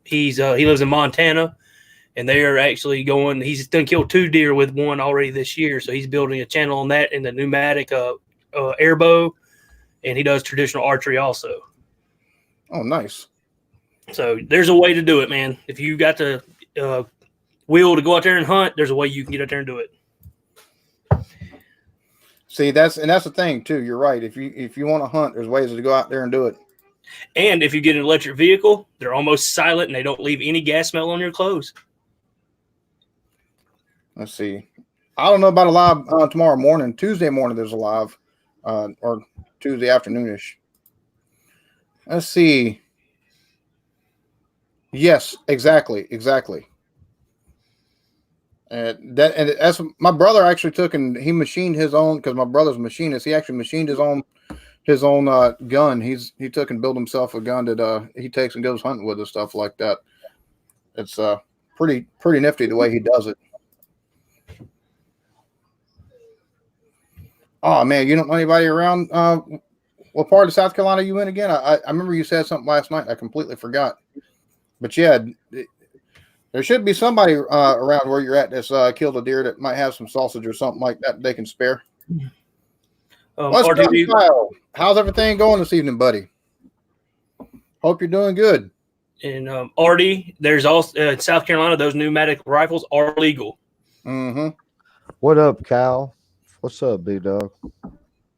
He lives in Montana, and they are actually going. He's done killed 2 deer with one already this year, so he's building a channel on that in the pneumatic air bow, and he does traditional archery also. Oh, nice. So there's a way to do it, man. If you got the will to go out there and hunt, there's a way you can get out there and do it. See, that's the thing too. You're right. If you want to hunt, there's ways to go out there and do it. And if you get an electric vehicle, they're almost silent and they don't leave any gas smell on your clothes. Let's see. I don't know about a live tomorrow morning. Tuesday morning there's a live, or Tuesday afternoonish. Let's see. Yes, exactly. And that's my brother actually took and he machined his own, because my brother's a machinist. He actually machined his own gun. He took and built himself a gun that he takes and goes hunting with and stuff like that. It's pretty nifty the way he does it. Oh man, you don't know anybody around? What part of South Carolina are you in again? I remember you said something last night. I completely forgot. But yeah, there should be somebody around where you're at that's killed a deer that might have some sausage or something like that they can spare. What's up, Kyle? How's everything going this evening, buddy? Hope you're doing good. And Artie, there's also in South Carolina, those pneumatic rifles are legal. Mm-hmm. What up, Kyle? What's up, big dog?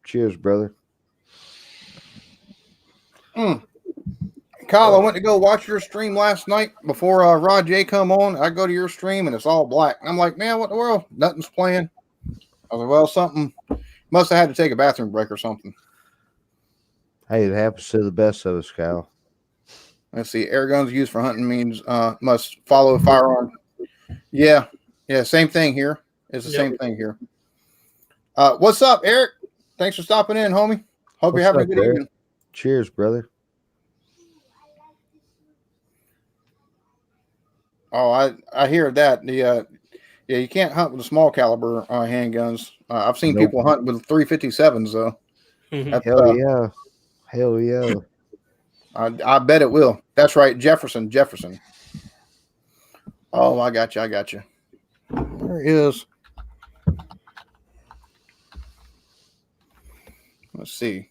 Cheers, brother. Kyle, I went to go watch your stream last night before Rod J come on. I go to your stream and it's all black. I'm like, man, what in the world? Nothing's playing. I was like, well, something must have had to take a bathroom break or something. Hey, it happens to the best of us, Kyle. Let's see. Air guns used for hunting means must follow a firearm. Yeah, same thing here. It's the same thing here. What's up, Eric? Thanks for stopping in, homie. Hope you're having a good evening. Cheers, brother. Oh, I hear that. Yeah, you can't hunt with the small caliber handguns. I've seen people hunt with 357s though. Hell yeah. I bet it will. That's right, Jefferson. Oh, I got you. There is. Let's see.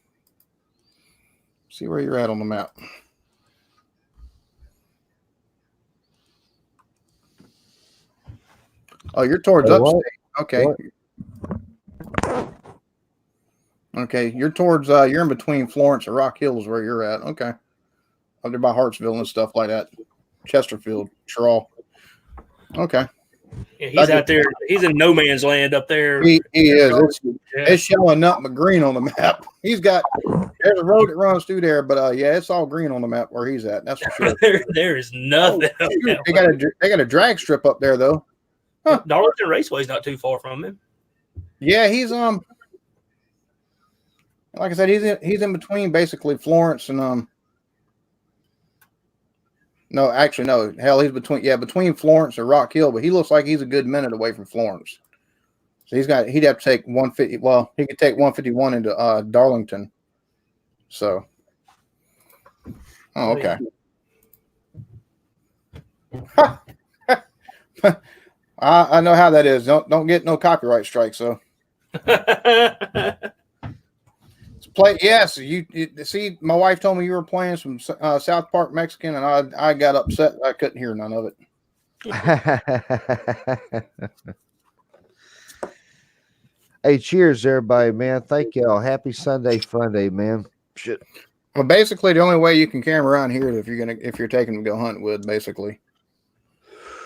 See where you're at on the map. Oh, you're towards upstate. Okay. What? Okay, you're towards you're in between Florence and Rock Hill is where you're at. Okay. Up there by Hartsville and stuff like that. Chesterfield, Sherall. Okay. Yeah, he's out there. He's in no man's land up there. He is. It's showing nothing but green on the map. There's a road that runs through there, but yeah, it's all green on the map where he's at. That's for sure. There is nothing. They got a drag strip up there though. Huh. Darlington Raceway's not too far from him. Yeah, he's like I said, he's in between basically Florence and no, actually no. Hell, he's between Florence and Rock Hill, but he looks like he's a good minute away from Florence. So he'd have to take 150. Well, he could take 151 into Darlington. So, oh, okay. I know how that is. Don't get no copyright strike. So, play. Yes, you see. My wife told me you were playing some South Park Mexican, and I got upset. I couldn't hear none of it. Hey, cheers, everybody, man. Thank y'all. Happy Sunday Funday, man. Shit. Well, basically, the only way you can carry them around here is if you're taking them to go hunt with. Basically,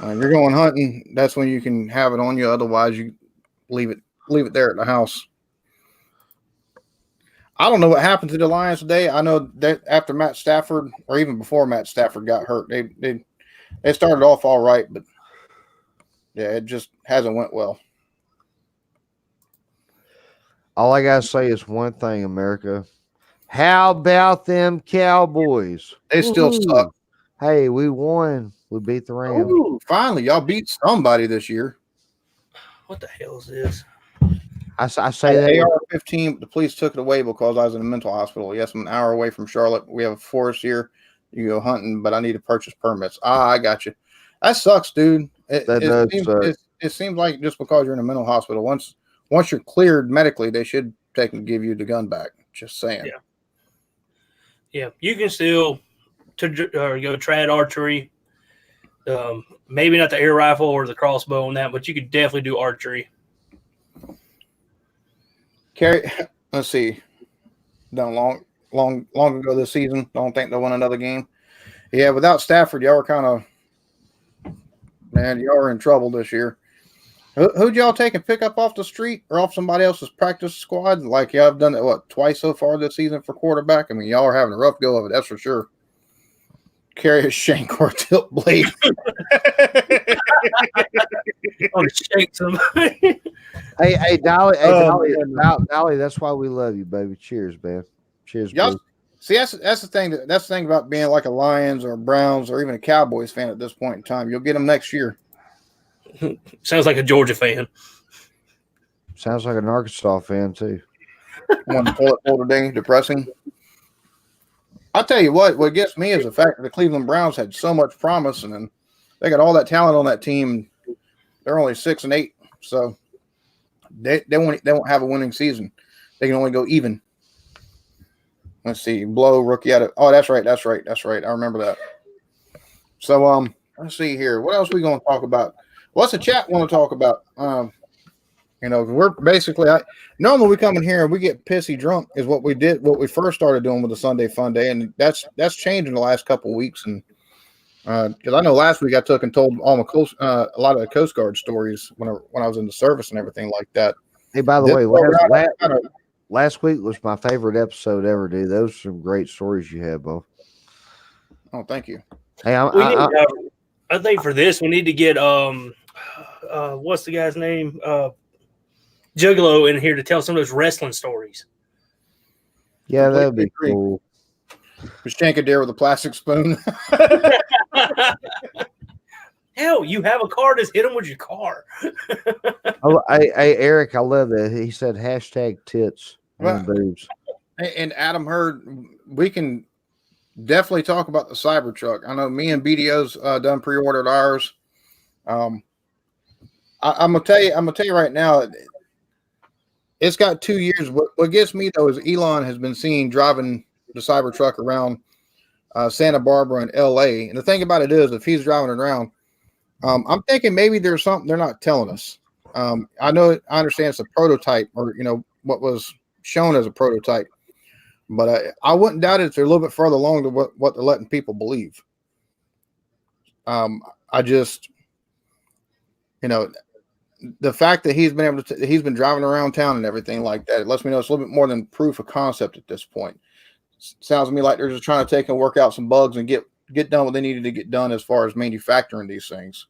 if you're going hunting, that's when you can have it on you. Otherwise, you leave it there at the house. I don't know what happened to the Lions today. I know that after Matt Stafford, or even before Matt Stafford got hurt, they started off all right, but yeah, it just hasn't went well. All I gotta say is one thing, America. How about them Cowboys? They still suck. Hey, we won. We beat the Rams. Ooh, finally, y'all beat somebody this year. What the hell is this? I say that. AR-15, the police took it away because I was in a mental hospital. Yes, I'm an hour away from Charlotte. We have a forest here. You go hunting, but I need to purchase permits. I got you. That sucks, dude. It seems like just because you're in a mental hospital, once you're cleared medically, they should take and give you the gun back. Just saying. Yeah. You can still go trad archery. Maybe not the air rifle or the crossbow on that, but you could definitely do archery. Carrie, let's see. Done long ago this season. Don't think they'll win another game. Yeah, without Stafford, y'all were y'all were in trouble this year. Who'd y'all take and pick up off the street or off somebody else's practice squad? Like y'all have done it twice so far this season for quarterback. I mean, y'all are having a rough go of it, that's for sure. Carry a shank or a tilt blade. Oh, shake somebody. Hey, Dolly, Dolly, that's why we love you, baby. Cheers, man. Cheers, y'all. See, that's the thing. That's the thing about being like a Lions or Browns or even a Cowboys fan at this point in time. You'll get them next year. Sounds like a Georgia fan. Sounds like an Arkansas fan too. One toilet bowl today, depressing. I'll tell you what gets me is the fact that the Cleveland Browns had so much promise, and then they got all that talent on that team. They're only 6-8, so they won't have a winning season. They can only go even. Let's see, blow rookie out of. Oh, that's right. I remember that. So let's see here. What else are we going to talk about? What's the chat want to talk about? We're basically normally we come in here and we get pissy drunk is what we first started doing with the Sunday Funday, and that's changed in the last couple of weeks. And because I know last week I took and told all my a lot of the Coast Guard stories when I was in the service and everything like that. Hey, by the way, last week was my favorite episode ever, dude. Those are some great stories you had, Bo. Oh, thank you. Hey, I think for this we need to get what's the guy's name? Juggalo in here to tell some of those wrestling stories. Yeah, that'd be cool. Shank a deer with a plastic spoon. Hell, you have a car, just hit him with your car. Eric, I love that. He said hashtag tits and boobs. And Adam Heard, we can definitely talk about the Cybertruck. I know me and BDO's done pre-ordered ours. I'm gonna tell you right now, it's got 2 years. What gets me though is Elon has been seen driving the Cybertruck around Santa Barbara and LA. And the thing about it is, if he's driving it around, I'm thinking maybe there's something they're not telling us. I understand it's a prototype, or what was shown as a prototype, but I wouldn't doubt it if they're a little bit further along to what they're letting people believe. I just, the fact that he's been driving around town and everything like that, it lets me know it's a little bit more than proof of concept at this point. Sounds to me like they're just trying to take and work out some bugs and get done what they needed to get done as far as manufacturing these things.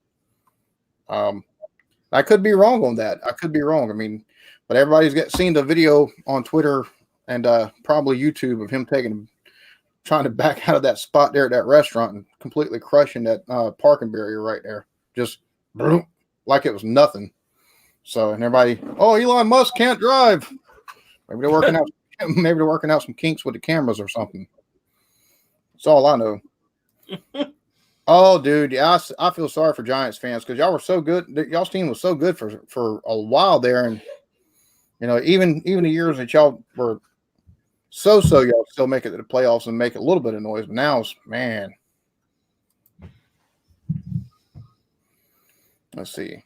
I could be wrong on that. I could be wrong. I mean, but everybody's seen the video on Twitter and probably YouTube of him trying to back out of that spot there at that restaurant and completely crushing that parking barrier right there. Just like it was nothing. So, and everybody, oh, Elon Musk can't drive. Maybe they're working out. Maybe they're working out some kinks with the cameras or something. That's all I know. Oh, dude, yeah, I feel sorry for Giants fans because y'all were so good. Y'all's team was so good for a while there, and even the years that y'all were so y'all still make it to the playoffs and make a little bit of noise. But now, man, let's see.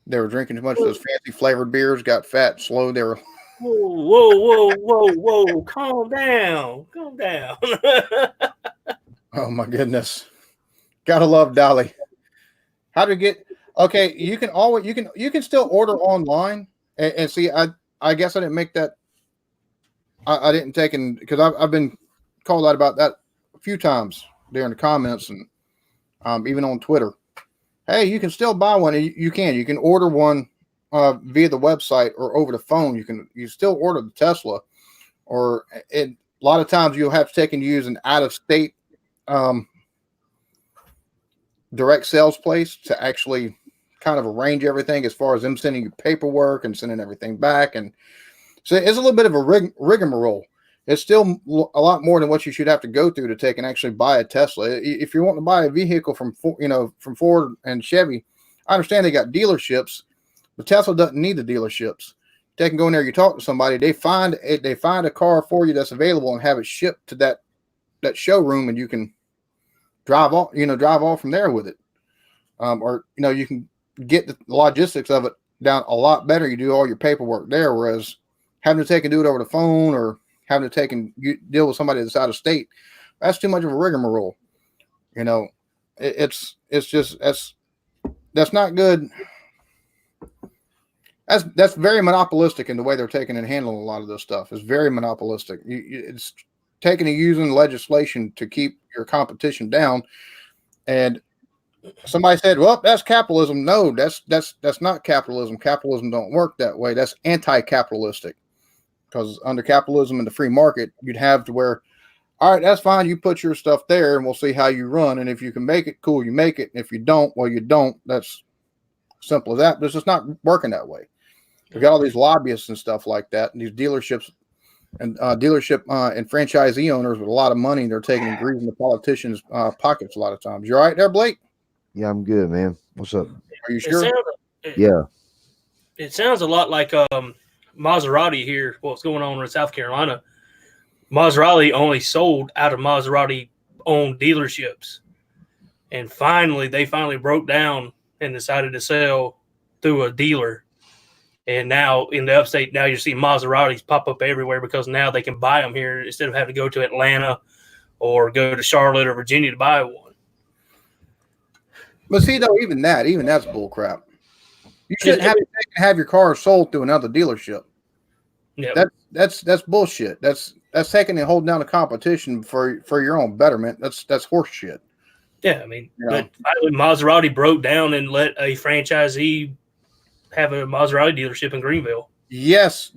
They were drinking too much of those fancy flavored beers, got fat, slow. They were. Whoa! Calm down. Oh my goodness! Gotta love Dolly. How to get? Okay, you can still order online and see. I guess I didn't make that. I didn't take in because I've been called out about that a few times there in the comments and even on Twitter. Hey, you can still buy one. You can order one via the website or over the phone. You still order the Tesla, or a lot of times you'll have to take and use an out of state direct sales place to actually kind of arrange everything as far as them sending you paperwork and sending everything back. And so it's a little bit of a rigmarole. It's still a lot more than what you should have to go through to take and actually buy a Tesla. If you're wanting to buy a vehicle from Ford and Chevy, I understand they got dealerships, but Tesla doesn't need the dealerships. They can go in there, you talk to somebody, they find a car for you that's available and have it shipped to that showroom, and you can drive off from there with it. Or you can get the logistics of it down a lot better. You do all your paperwork there, whereas having to take and do it over the phone or having to take and deal with somebody that's out of state, that's too much of a rigmarole. It's just that's not good. That's very monopolistic in the way they're taking and handling a lot of this stuff. It's very monopolistic. It's taking and using legislation to keep your competition down. And somebody said, "Well, that's capitalism." No, that's not capitalism. Capitalism don't work that way. That's anti-capitalistic. Because under capitalism and the free market, you'd have to where, all right, that's fine. You put your stuff there, and we'll see how you run. And if you can make it, cool, you make it. And if you don't, well, you don't. That's simple as that. But it's just not working that way. We got all these lobbyists and stuff like that, and these dealerships and and franchisee owners with a lot of money. They're taking and greasing the politicians' pockets a lot of times. You all right there, Blake? Yeah, I'm good, man. What's up? Are you sure? Yeah. It sounds a lot like Maserati here. What's going on in South Carolina? Maserati only sold out of Maserati-owned dealerships, and they finally broke down and decided to sell through a dealer. And now in the upstate, now you're seeing Maseratis pop up everywhere because now they can buy them here instead of having to go to Atlanta or go to Charlotte or Virginia to buy one. But see, though, even that's bull crap. You shouldn't have your car sold through another dealership. Yeah, that's bullshit. That's taking and holding down the competition for your own betterment. That's horse shit. Yeah, I mean, but Maserati broke down and let a franchisee have a Maserati dealership in Greenville. Yes,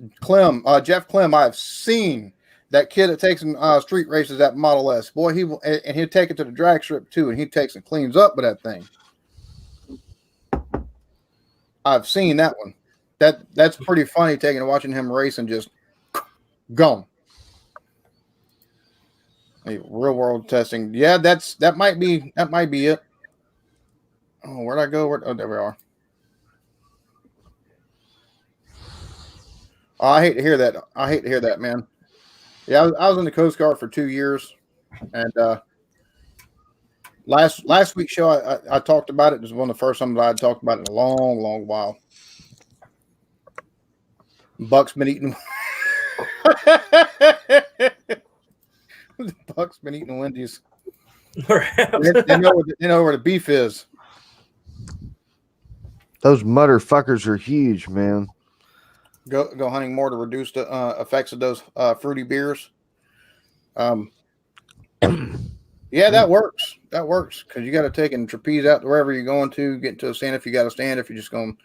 Jeff Clem. I've seen that kid that takes street races at Model S. Boy, he'll take it to the drag strip too, and he takes and cleans up with that thing. I've seen that one. That's pretty funny taking and watching him race and just gone. Hey, real world testing. Yeah, that might be it. Oh, where'd I go? Oh, there we are. Oh, I hate to hear that. Man. Yeah, I was in the Coast Guard for 2 years, and last week's show I talked about it. It was one of the first times I had talked about it in a long, long while. Buck's been eating. Buck's been eating Wendy's. They know where the beef is. Those motherfuckers are huge, man. Go hunting more to reduce the effects of those fruity beers. Yeah, that works. That works because you got to take and trapeze out to wherever you're going to get into a stand. If you got to stand, if you're just going,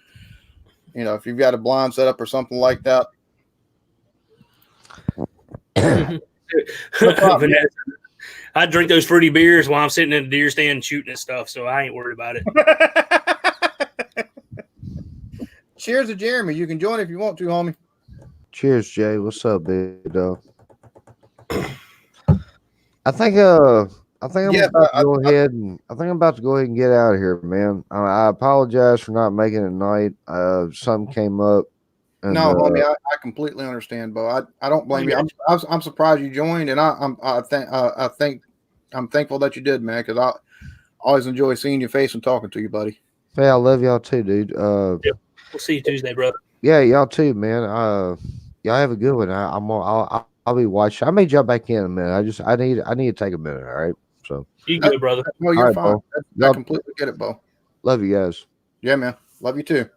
if you've got a blind setup or something like that. Vanessa, I drink those fruity beers while I'm sitting in the deer stand shooting and stuff, so I ain't worried about it. Cheers to Jeremy. You can join if you want to, homie. Cheers, Jay. What's up, big dog? I think I'm about to go ahead and get out of here, man. I apologize for not making it tonight. Something came up. And, no, homie, I completely understand, Bo. I don't blame you. I'm surprised you joined, and I'm thankful that you did, man, because I always enjoy seeing your face and talking to you, buddy. Hey, I love y'all too, dude. Yep. We'll see you Tuesday, brother. Yeah, y'all too, man. Y'all have a good one. I'll be watching. I may jump back in a minute. I need to take a minute. All right. So You good, brother. No, all you're right, fine. Bo. I Y'all completely get it, Bo. love you guys. Yeah, man. Love you too.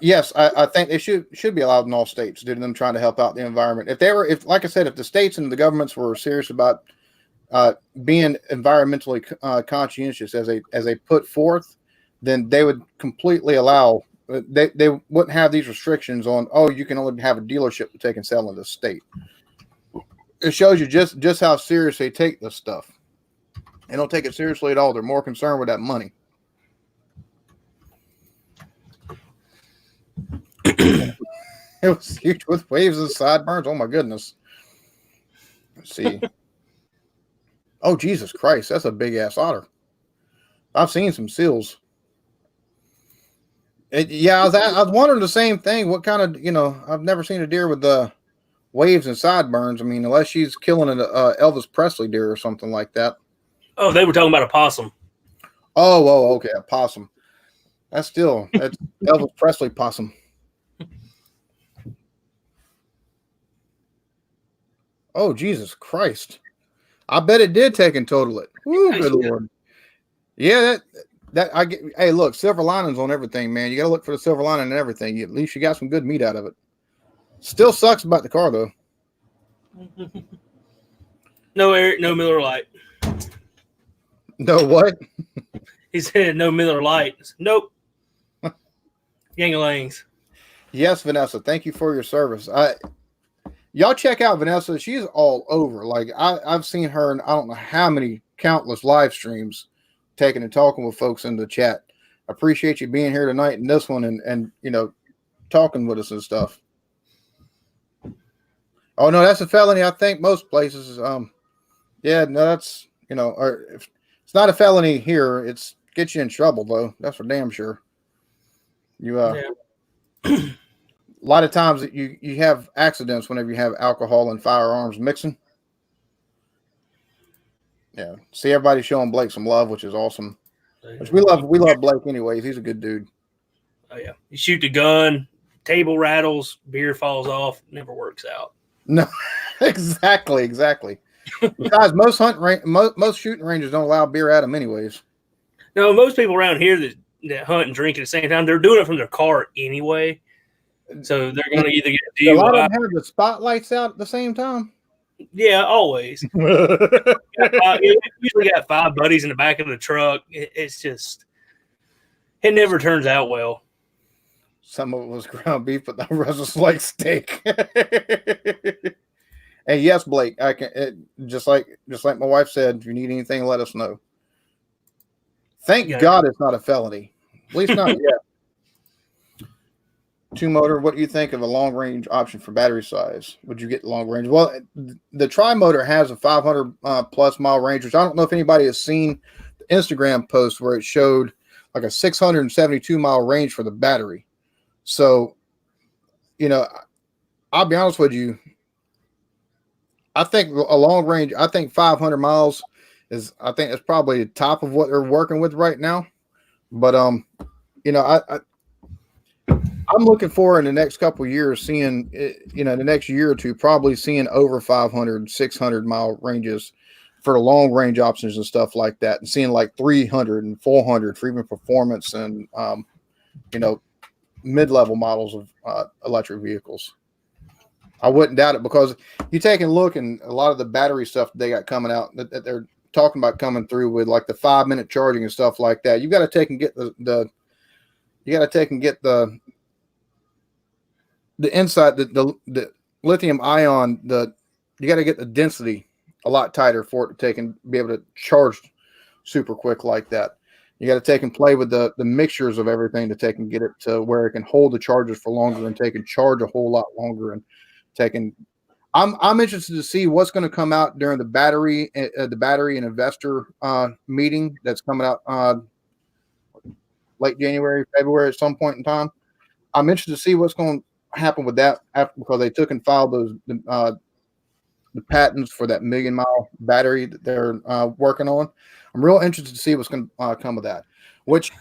Yes, I think they should be allowed in all states due to them trying to help out the environment. If like I said, if the states and the governments were serious about being environmentally conscientious as they put forth, then they would completely allow. They wouldn't have these restrictions on. Oh, you can only have a dealership to take and sell in the state. It shows you just how serious they take this stuff. They don't take it seriously at all. They're more concerned with that money. It was huge with waves and sideburns. Oh my goodness. Let's see. Oh Jesus Christ, that's a big ass otter. I've seen some seals. I was wondering the same thing. What kind of I've never seen a deer with the waves and sideburns. I mean, unless she's killing an Elvis Presley deer or something like that. Oh, they were talking about a possum. Oh, okay, a possum. That's Elvis Presley possum. Oh, Jesus Christ. I bet it did take and total it. Woo, good Lord. Yeah, I get. Hey, look, silver linings on everything, man. You got to look for the silver lining and everything. At least you got some good meat out of it. Still sucks about the car, though. No Eric, no Miller Lite. No what? He said no Miller Lite. Nope. Yangalangs. Yes, Vanessa. Thank you for your service. Y'all check out Vanessa. She's all over. Like I've seen her in I don't know how many countless live streams, taking and talking with folks in the chat. I appreciate you being here tonight in this one and talking with us and stuff. Oh no, that's a felony. I think most places. Yeah, no, that's or if it's not a felony here, it's gets you in trouble though. That's for damn sure. Yeah. A lot of times you have accidents whenever you have alcohol and firearms mixing. Yeah. See everybody showing Blake some love, which is awesome. Which we love Blake anyways. He's a good dude. Oh yeah. You shoot the gun, table rattles, beer falls off, never works out. No, exactly. Besides, most shooting ranges don't allow beer at them anyways. No, most people around here that hunt and drink at the same time, they're doing it from their car anyway. So they're going to either get a DUI. A lot of them have the spotlights out at the same time. Yeah, always. You usually got 5 buddies in the back of the truck. It's just, it never turns out well. Some of it was ground beef, but the rest was like steak. And yes, Blake, I can just like my wife said. If you need anything, let us know. Thank God it's not a felony. At least not yet. 2-motor. What do you think of a long range option for battery size? Would you get long range? Well, the tri-motor has a 500 plus mile range, which I don't know if anybody has seen the Instagram post where it showed like a 672 mile range for the battery. So, I'll be honest with you. I think a long range, I think 500 miles I think it's probably the top of what they're working with right now. But, I'm looking for in the next couple of years seeing, the next year or two, probably seeing over 500, 600 mile ranges for the long range options and stuff like that, and seeing like 300 and 400 for even performance and, mid-level models of electric vehicles. I wouldn't doubt it because you take a look and a lot of the battery stuff they got coming out that they're talking about coming through with like the 5-minute charging and stuff like that. You got to take and get the inside the lithium ion, you got to get the density a lot tighter for it to take and be able to charge super quick like that. You got to take and play with the mixtures of everything to take and get it to where it can hold the charges for longer and take and charge a whole lot longer and taking. I'm interested to see what's going to come out during the battery and investor meeting that's coming out late January, February at some point in time. I'm interested to see what's going to happen with that because they took and filed the patents for that 1,000,000-mile battery that they're working on. I'm real interested to see what's going to come of that. Which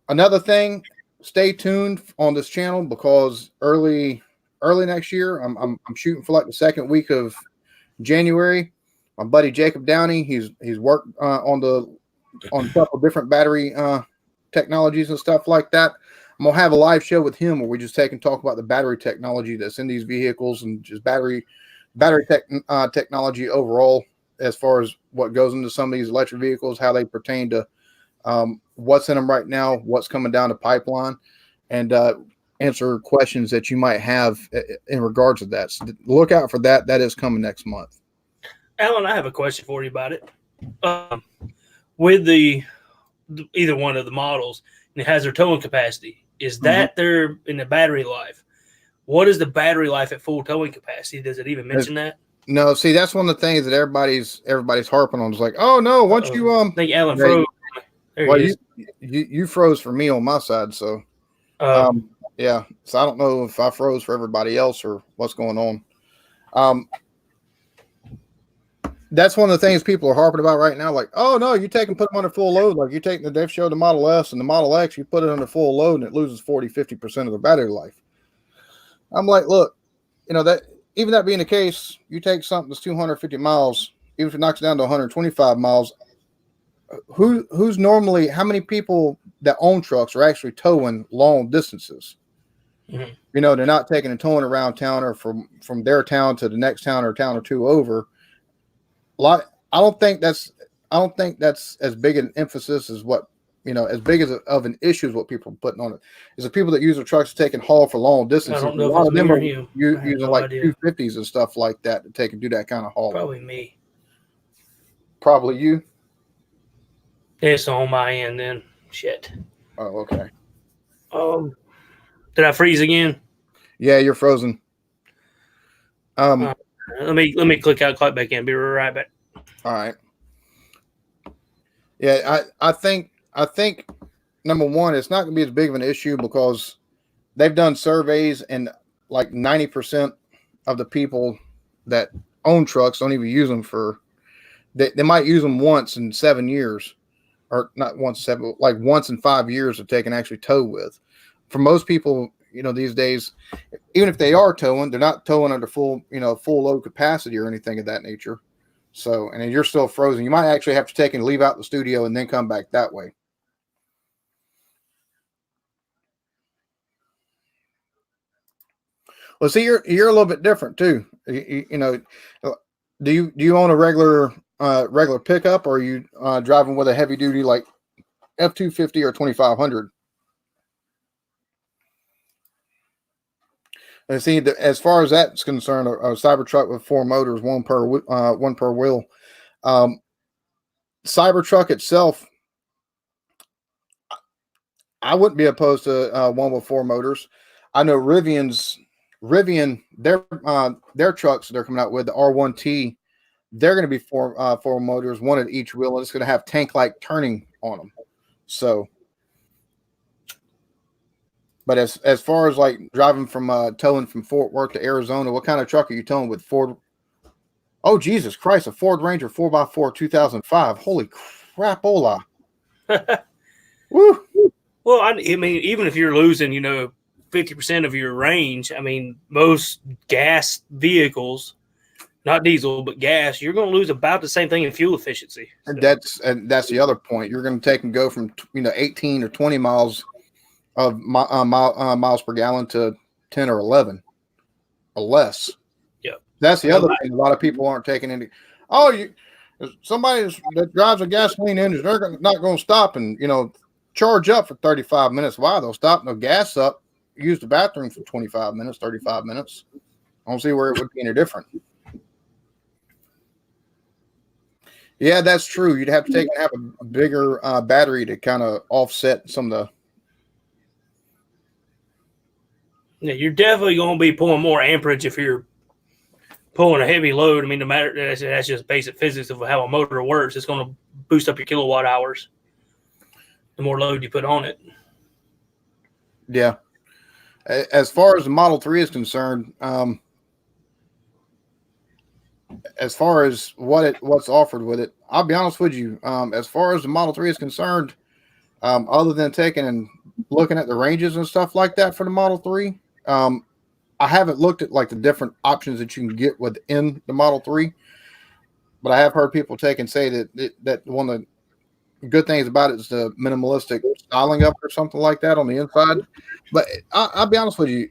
another thing, stay tuned on this channel because early next year, I'm shooting for like the second week of January. My buddy Jacob Downey, he's worked on a couple different battery technologies and stuff like that. I'm gonna have a live show with him where we just take and talk about the battery technology that's in these vehicles and just battery technology overall, as far as what goes into some of these electric vehicles, how they pertain to what's in them right now, what's coming down the pipeline, and answer questions that you might have in regards to that. So look out for that. That is coming next month. Alan, I have a question for you about it. With the either one of the models, and it has their towing capacity. Is that there in the battery life? What is the battery life at full towing capacity? Does it even mention that? No, see, that's one of the things that everybody's harping on. It's like, oh no, once you I think Alan froze. There well, he is. you froze for me on my side, so yeah. So I don't know if I froze for everybody else or what's going on. That's one of the things people are harping about right now. Like, oh no, you take and put them under full load. Like you take they've showed the Model S and the Model X, you put it under full load and it loses 40-50% of the battery life. I'm like, look, that even that being the case, you take something that's 250 miles, even if it knocks it down to 125 miles, who's normally, how many people that own trucks are actually towing long distances? Mm-hmm. They're not taking and towing around town or from their town to the next town or a town or two over. I don't think that's as big an emphasis as what, as big as of an issue as what people are putting on it. Is the people that use their trucks to take and haul for long distances. I don't know a lot of them are using no like idea. 250s and stuff like that to take and do that kind of haul. Probably me. Probably you. It's on my end then. Shit. Oh, okay. Did I freeze again? Yeah, you're frozen. Let me click out, click back in. Be right back. All right. Yeah, I think number one, it's not going to be as big of an issue because they've done surveys and like 90% of the people that own trucks don't even use them they might use them once in 7 years, or not once in 7, like once in 5 years to take and actually tow with. For most people, these days, even if they are towing, they're not towing under full load capacity or anything of that nature. So, and then you're still frozen. You might actually have to take and leave out the studio and then come back that way. Well, see, you're a little bit different too. Do you own a regular pickup, or are you driving with a heavy duty like F-250 or 2500? And see, as far as that's concerned, a Cybertruck with 4 motors, one per wheel. Cybertruck itself, I wouldn't be opposed to one with 4 motors. I know Rivian, their trucks they're coming out with, the R1T, they're going to be 4 motors, one at each wheel, and it's going to have tank-like turning on them. So. But as far as like driving from towing from Fort Worth to Arizona, what kind of truck are you towing with? Ford? Oh, Jesus Christ, a Ford Ranger 4x4 2005. Holy crapola. Woo. Well, I mean, even if you're losing, 50% of your range, I mean, most gas vehicles, not diesel, but gas, you're going to lose about the same thing in fuel efficiency. So. And that's the other point. You're going to take and go from 18 or 20 miles of miles per gallon to 10 or 11 or less. Yeah, that's the other thing. A lot of people aren't taking into. Somebody that drives a gasoline engine, they're not going to stop and charge up for 35 minutes. Why? They'll stop, no gas up, use the bathroom for 25 minutes, 35 minutes. I don't see where it would be any different. Yeah, that's true. You'd have to have a bigger battery to kind of offset some of the. Yeah, you're definitely going to be pulling more amperage if you're pulling a heavy load. I mean, no matter that's just basic physics of how a motor works. It's going to boost up your kilowatt hours the more load you put on it. Yeah. As far as the Model 3 is concerned, as far as what's offered with it, I'll be honest with you. As far as the Model 3 is concerned, other than taking and looking at the ranges and stuff like that for the Model 3. I haven't looked at like the different options that you can get within the Model 3, but I have heard people take and say that one of the good things about it is the minimalistic styling of it or something like that on the inside. But I'll be honest with you,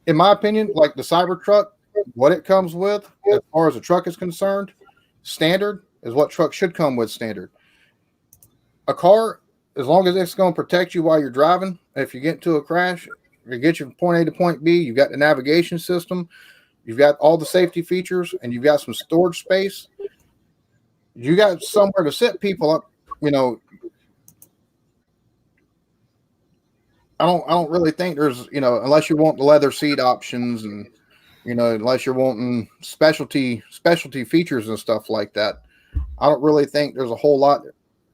in my opinion, like the Cybertruck, what it comes with as far as the truck is concerned, standard is what trucks should come with standard. A car, as long as it's going to protect you while you're driving, if you get into a crash, you get you from point A to point B, you've got the navigation system, you've got all the safety features, and you've got some storage space. You got somewhere to sit people up, you know. I don't really think there's, you know, unless you want the leather seat options and, you know, unless you're wanting specialty features and stuff like that. I don't really think there's a whole lot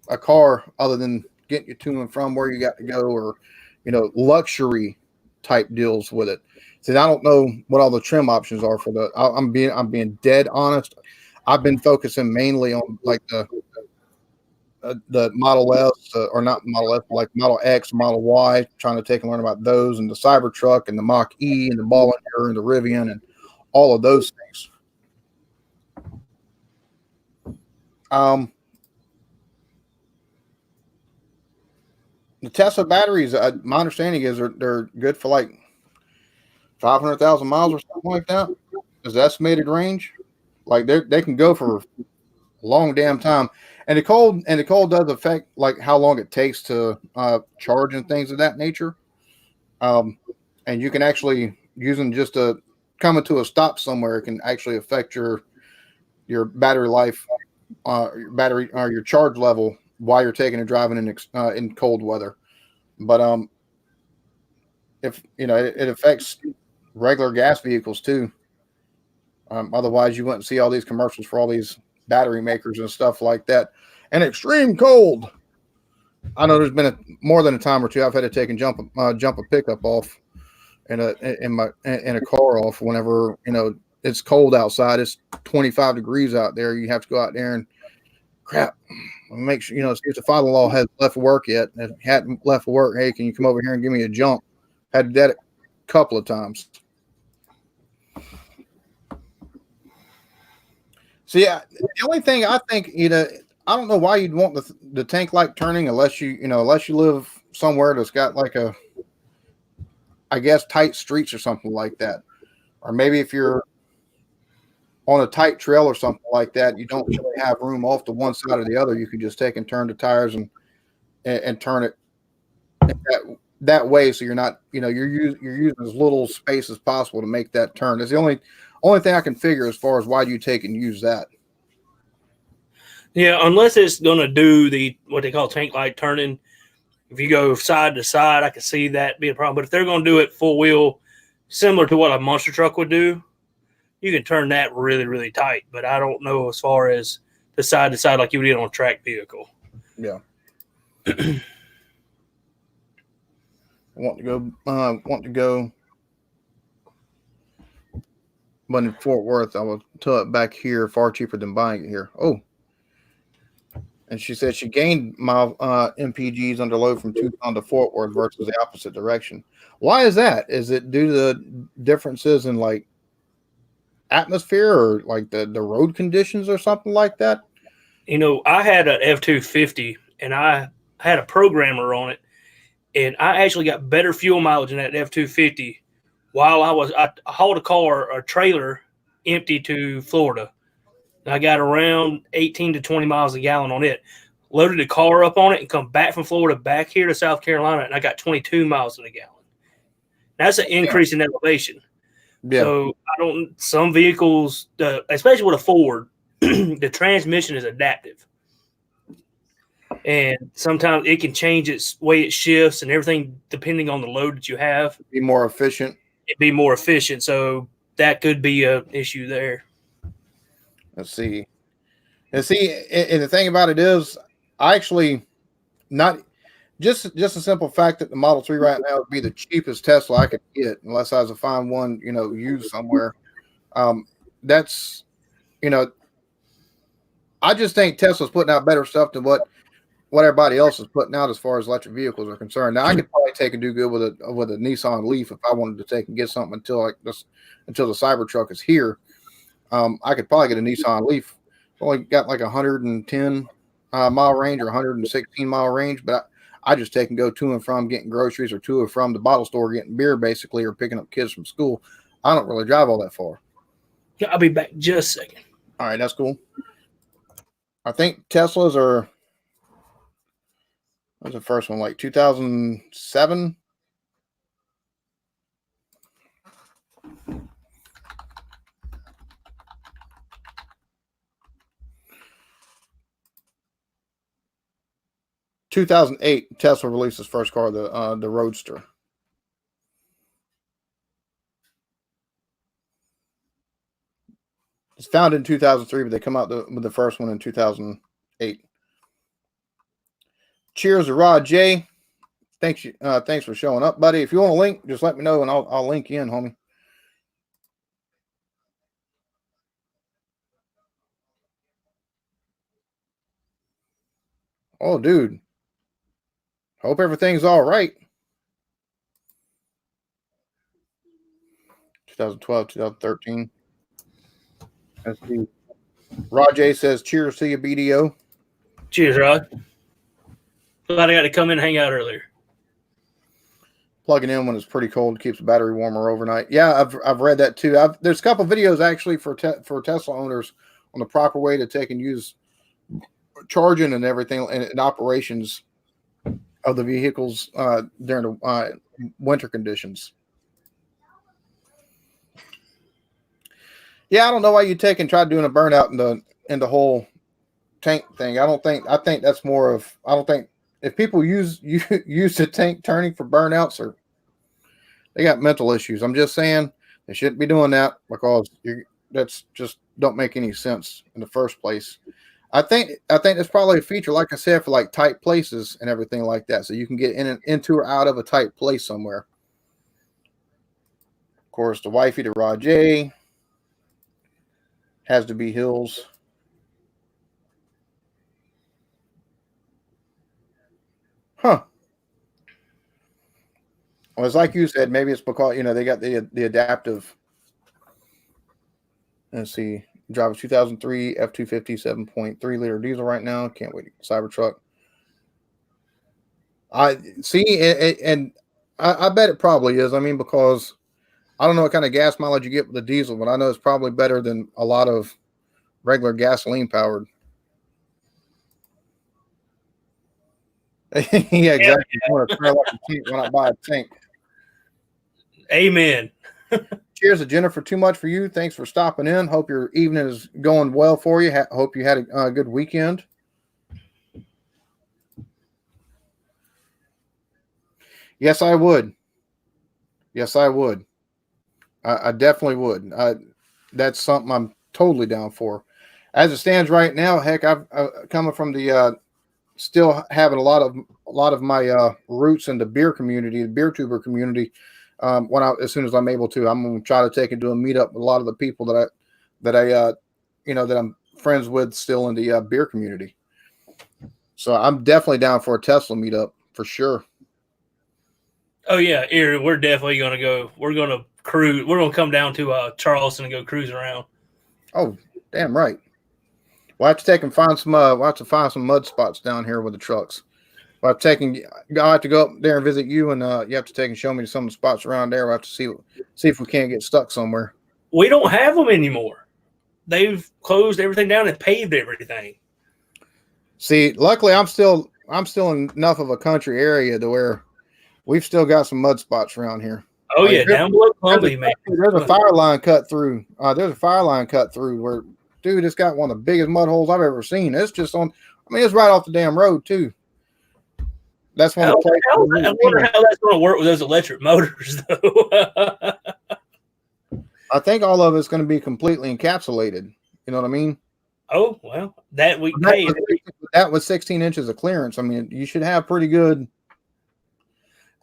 a car other than getting you to and from where you got to go, or, you know, luxury type deals with it. See, I don't know what all the trim options are for the. I'm being dead honest. I've been focusing mainly on like the Model S, or not Model S, like Model X, Model Y, trying to take and learn about those, and the Cybertruck, and the Mach E, and the Bollinger, and the Rivian, and all of those things. The Tesla batteries, my understanding is they're good for like 500,000 miles or something like that. Is the estimated range? Like they can go for a long damn time. And the cold does affect like how long it takes to charge and things of that nature. And you can actually, using just coming to a stop somewhere, it can actually affect your battery life, your battery or your charge level while you're taking and driving in cold weather. But if you know, it affects regular gas vehicles too. Otherwise, you wouldn't see all these commercials for all these battery makers and stuff like that. And extreme cold. I know there's been more than a time or two I've had to take and jump a pickup off in a car off whenever, you know, it's cold outside. It's 25 degrees out there. You have to go out there and crap. Make sure, you know, see if the father-in-law has left work yet. If he hadn't left work, hey, can you come over here and give me a jump? Had to do that a couple of times. So yeah, the only thing I think, you know, I don't know why you'd want the tank light turning unless you live somewhere that's got like a, I guess, tight streets or something like that, or maybe if you're on a tight trail or something like that, you don't really have room off to one side or the other. You can just take and turn the tires and turn it that way, so you're not, you know, you're using as little space as possible to make that turn. It's the only thing I can figure as far as why do you take and use that. Yeah, unless it's going to do what they call tank light turning. If you go side to side, I can see that being a problem. But if they're going to do it full wheel, similar to what a monster truck would do, you can turn that really, really tight. But I don't know as far as the side to side like you would get on a track vehicle. Yeah. I want to go. But in Fort Worth, I will tow it back here far cheaper than buying it here. Oh. And she said she gained my MPGs under load from Tucson to Fort Worth versus the opposite direction. Why is that? Is it due to the differences in like atmosphere or like the road conditions or something like that? You know, I had an F-250 and I had a programmer on it, and I actually got better fuel mileage in that F-250 while I hauled a trailer empty to Florida. I got around 18 to 20 miles a gallon on it. Loaded the car up on it and come back from Florida back here to South Carolina, and I got 22 miles in a gallon. That's an increase in elevation. Yeah. So some vehicles, especially with a Ford, the transmission is adaptive. And sometimes it can change its way it shifts and everything depending on the load that you have. Be more efficient. It'd be more efficient. So that could be an issue there. Let's see. And the thing about it is, I actually not just a simple fact that the Model 3 right now would be the cheapest Tesla I could get unless I was to find one, you know, used somewhere. That's, you know, I just think Tesla's putting out better stuff than what what everybody else is putting out as far as electric vehicles are concerned. Now I could probably take and do good with a Nissan Leaf if I wanted to take and get something until the Cybertruck is here. I could probably get a Nissan Leaf. Only got like 110 mile range or 116 mile range, but I just take and go to and from getting groceries or to and from the bottle store getting beer basically, or picking up kids from school. I don't really drive all that far. I'll be back just a second. All right, that's cool. I think Teslas are. What was the first one? Like 2007. Tesla released its first car, the Roadster. It's founded in 2003, but they come out with the first one in 2008. Cheers to Rod J. Thanks for showing up, buddy. If you want a link, just let me know and I'll link you in, homie. Oh, dude. Hope everything's all right. 2012, 2013. Let's see. Rod J says, cheers to you, BDO. Cheers, Rod. Glad I got to come in and hang out earlier. Plugging in when it's pretty cold keeps the battery warmer overnight. Yeah, I've read that too. There's a couple videos actually for Tesla owners on the proper way to take and use charging and everything and operations of the vehicles during the winter conditions. Yeah, I don't know why you take and try doing a burnout in the whole tank thing. I think that's more of, I don't think if people use the tank turning for burnouts, or they got mental issues. I'm just saying they shouldn't be doing that, because that's just don't make any sense in the first place. I think it's probably a feature, like I said, for like tight places and everything like that, so you can get into or out of a tight place somewhere. Of course, the wifey to Rod J. Has to be Hills. Huh. Well, it's like you said, maybe it's because, they got the adaptive. Let's see. Drive a 2003 F-250 7.3 liter diesel right now. Can't wait to get Cybertruck. I see, and I bet it probably is. I mean, because I don't know what kind of gas mileage you get with the diesel, but I know it's probably better than a lot of regular gasoline powered. Yeah, exactly. You want to trail up a tank, why not buy a tank? Amen. Cheers to Jennifer. Too much for you. Thanks for stopping in. Hope your evening is going well for you. Hope you had a good weekend. Yes, I would. Yes, I would. I definitely would. That's something I'm totally down for. As it stands right now, heck, I've coming from the still having a lot of my roots in the beer community, the beer tuber community. As soon as I'm able to, I'm going to try to take and do a meetup with a lot of the people that I'm friends with still in the beer community. So I'm definitely down for a Tesla meetup for sure. Oh yeah, here we're definitely going to go. We're going to cruise. We're going to come down to Charleston and go cruise around. Oh, damn right. We'll have to take and find some. We'll have to find some mud spots down here with the trucks. I'll have to go up there and visit you, and you have to take and show me some of the spots around there. We'll have to see if we can't get stuck somewhere. We don't have them anymore. They've closed everything down and paved everything. See, luckily I'm still in enough of a country area to where we've still got some mud spots around here. Oh yeah, down below Columbia, man. There's a fire line cut through. Where, dude, it's got one of the biggest mud holes I've ever seen. It's just it's right off the damn road too. That's one of the places. I wonder how that's going to work with those electric motors, though. I think all of it's going to be completely encapsulated. You know what I mean? Oh well, that was 16 inches of clearance. I mean, you should have pretty good.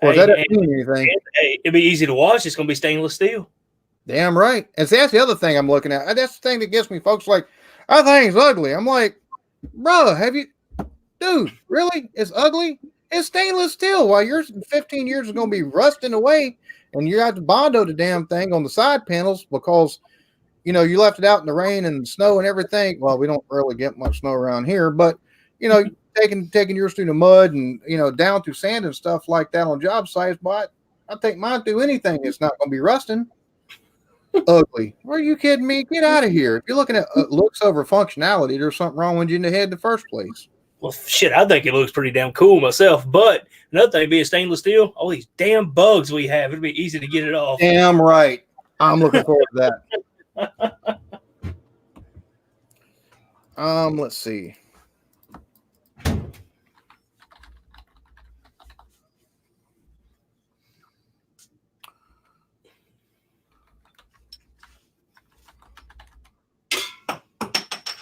Hey, that doesn't mean anything. It'd be easy to wash. It's going to be stainless steel. Damn right. And see, that's the other thing I'm looking at. That's the thing that gets me. Folks like, that thing's ugly. I'm like, bro, have you? dude, really? It's ugly? It's stainless steel. While your 15 years is going to be rusting away, and you have to Bondo the damn thing on the side panels because, you know, you left it out in the rain and snow and everything. Well, we don't really get much snow around here, but, you know, taking yours through the mud and, you know, down through sand and stuff like that on job sites, but I take mine through anything. It's not going to be rusting. Ugly. Are you kidding me? Get out of here. If you're looking at looks over functionality, there's something wrong with you in the head in the first place. Well, shit, I think it looks pretty damn cool myself. But another thing being stainless steel, all these damn bugs we have, it'd be easy to get it off. Damn right. I'm looking forward to that. Let's see.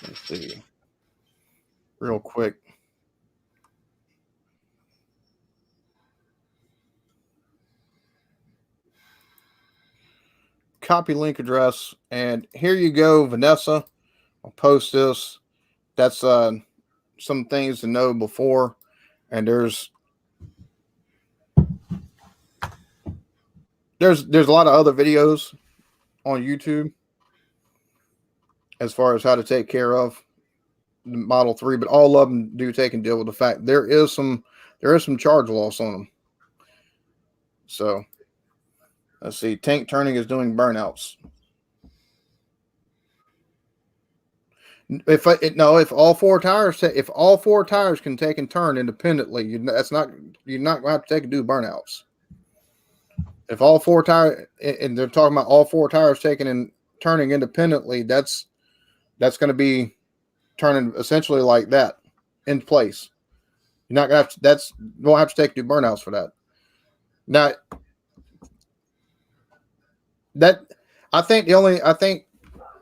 Let's see. Real quick. Copy link address, and here you go, Vanessa. I'll post this. That's some things to know before, and there's a lot of other videos on YouTube as far as how to take care of the Model 3, but all of them do take and deal with the fact there is some charge loss on them. So let's see. Tank turning is doing burnouts. If all four tires can take and turn independently, you're not going to have to take and do burnouts. If all four tires, and they're talking about all four tires taking and turning independently, that's going to be turning essentially like that in place. You're not going to have to. You won't have to take do burnouts for that. Now, I think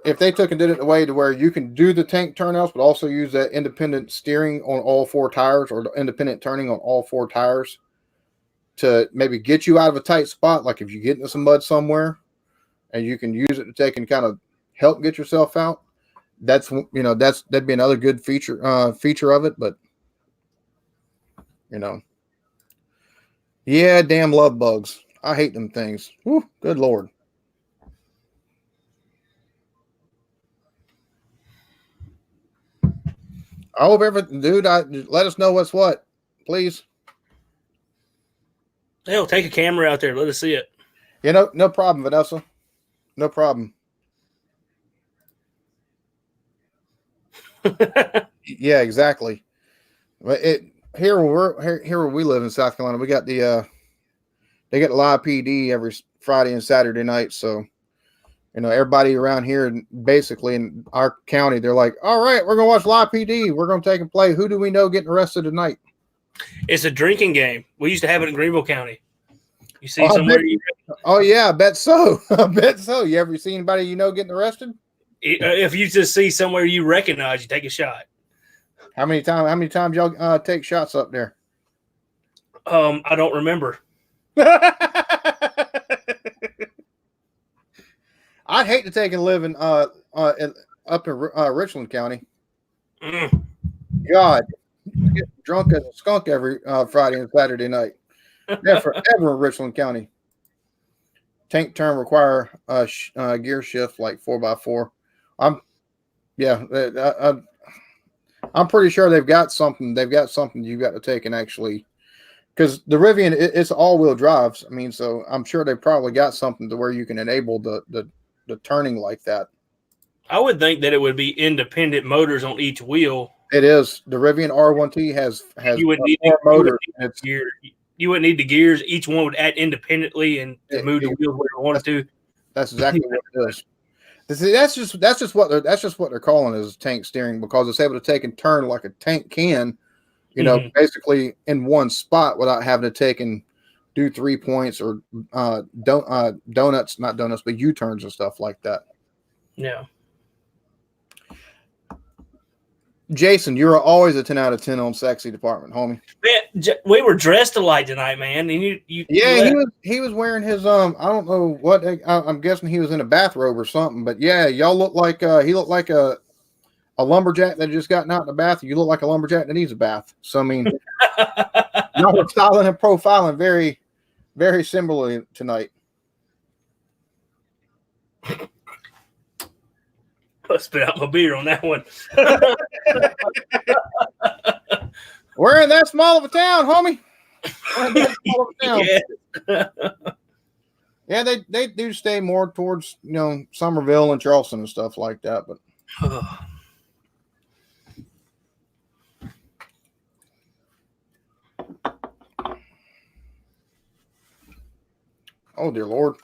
if they took and did it the way to where you can do the tank turnouts, but also use that independent steering on all four tires or the independent turning on all four tires to maybe get you out of a tight spot, like if you get into some mud somewhere and you can use it to take and kind of help get yourself out. That'd be another good feature of it, but yeah, damn love bugs. I hate them things. Whew, good Lord. I hope everything, dude. Let us know what's what, please. Hell, take a camera out there. Let us see it. No problem, Vanessa. No problem. Yeah, exactly. Here where we live in South Carolina, we got they got the live PD every Friday and Saturday night. So, everybody around here, basically in our county, they're like, all right, we're going to watch live PD. We're going to take and play. Who do we know getting arrested tonight? It's a drinking game. We used to have it in Greenville County. You see somewhere? Oh, yeah, I bet so. I bet so. You ever see anybody getting arrested? If you just see somewhere you recognize, you take a shot. How many times y'all take shots up there? I don't remember. I'd hate to take and live in up in Richland County. God, get drunk as a skunk every Friday and Saturday night. Yeah, forever in Richland County. Tank turn require gear shift like 4x4. I'm pretty sure they've got something. They've got something you got to take and actually, because the Rivian it's all-wheel drives. I mean, so I'm sure they probably got something to where you can enable the turning like that. I would think that it would be independent motors on each wheel. It is. The Rivian R1T has you would need motor. You wouldn't need the gears. Each one would act independently and move the wheels where it wanted to. That's exactly what it is. See, that's just what they're calling is tank steering, because it's able to take and turn like a tank can, basically in one spot without having to take and do 3 points or donuts, not donuts, but U-turns and stuff like that. Yeah. Jason, you're always a 10 out of 10 on sexy department, homie. Man, we were dressed alike tonight, man. And he was wearing his I don't know what I'm guessing he was in a bathrobe or something, but yeah, y'all look like he looked like a a lumberjack that just gotten out in the bath, you look like a lumberjack that needs a bath. So I mean, y'all are styling and profiling very, very similarly tonight. I'll spit out my beer on that one. We're in that small of a town, homie. We're in that small of a town. Yeah. Yeah, they do stay more towards, you know, Somerville and Charleston and stuff like that. But oh dear Lord,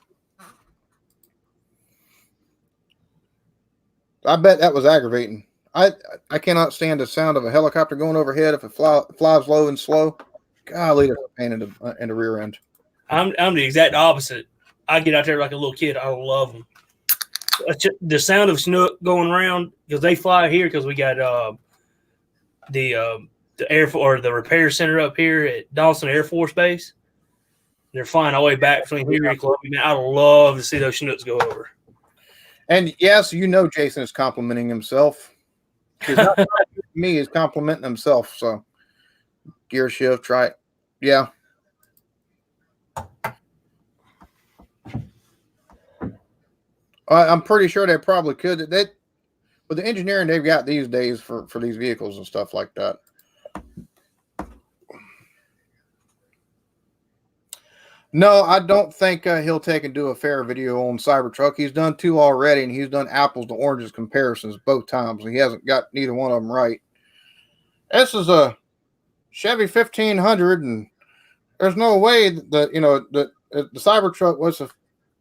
I bet that was aggravating. I cannot stand the sound of a helicopter going overhead if it flies low and slow. Golly, that's a pain in the rear end. I'm the exact opposite. I get out there like a little kid. I love them. The sound of snook going around because they fly here because we got the the repair center up here at Dawson Air Force Base. They're flying all the way back between here and Columbia. I love to see those snooks go over. And yes, you know, Jason is complimenting himself. He's not me, he's complimenting himself. So gear shift, try it. Yeah. I'm pretty sure they probably could. With the engineering they've got these days for these vehicles and stuff like that. No, I don't think he'll take and do a fair video on Cybertruck. He's done 2 already, and he's done apples to oranges comparisons both times. He hasn't got neither one of them right. This is a Chevy 1500, and there's no way that the Cybertruck was a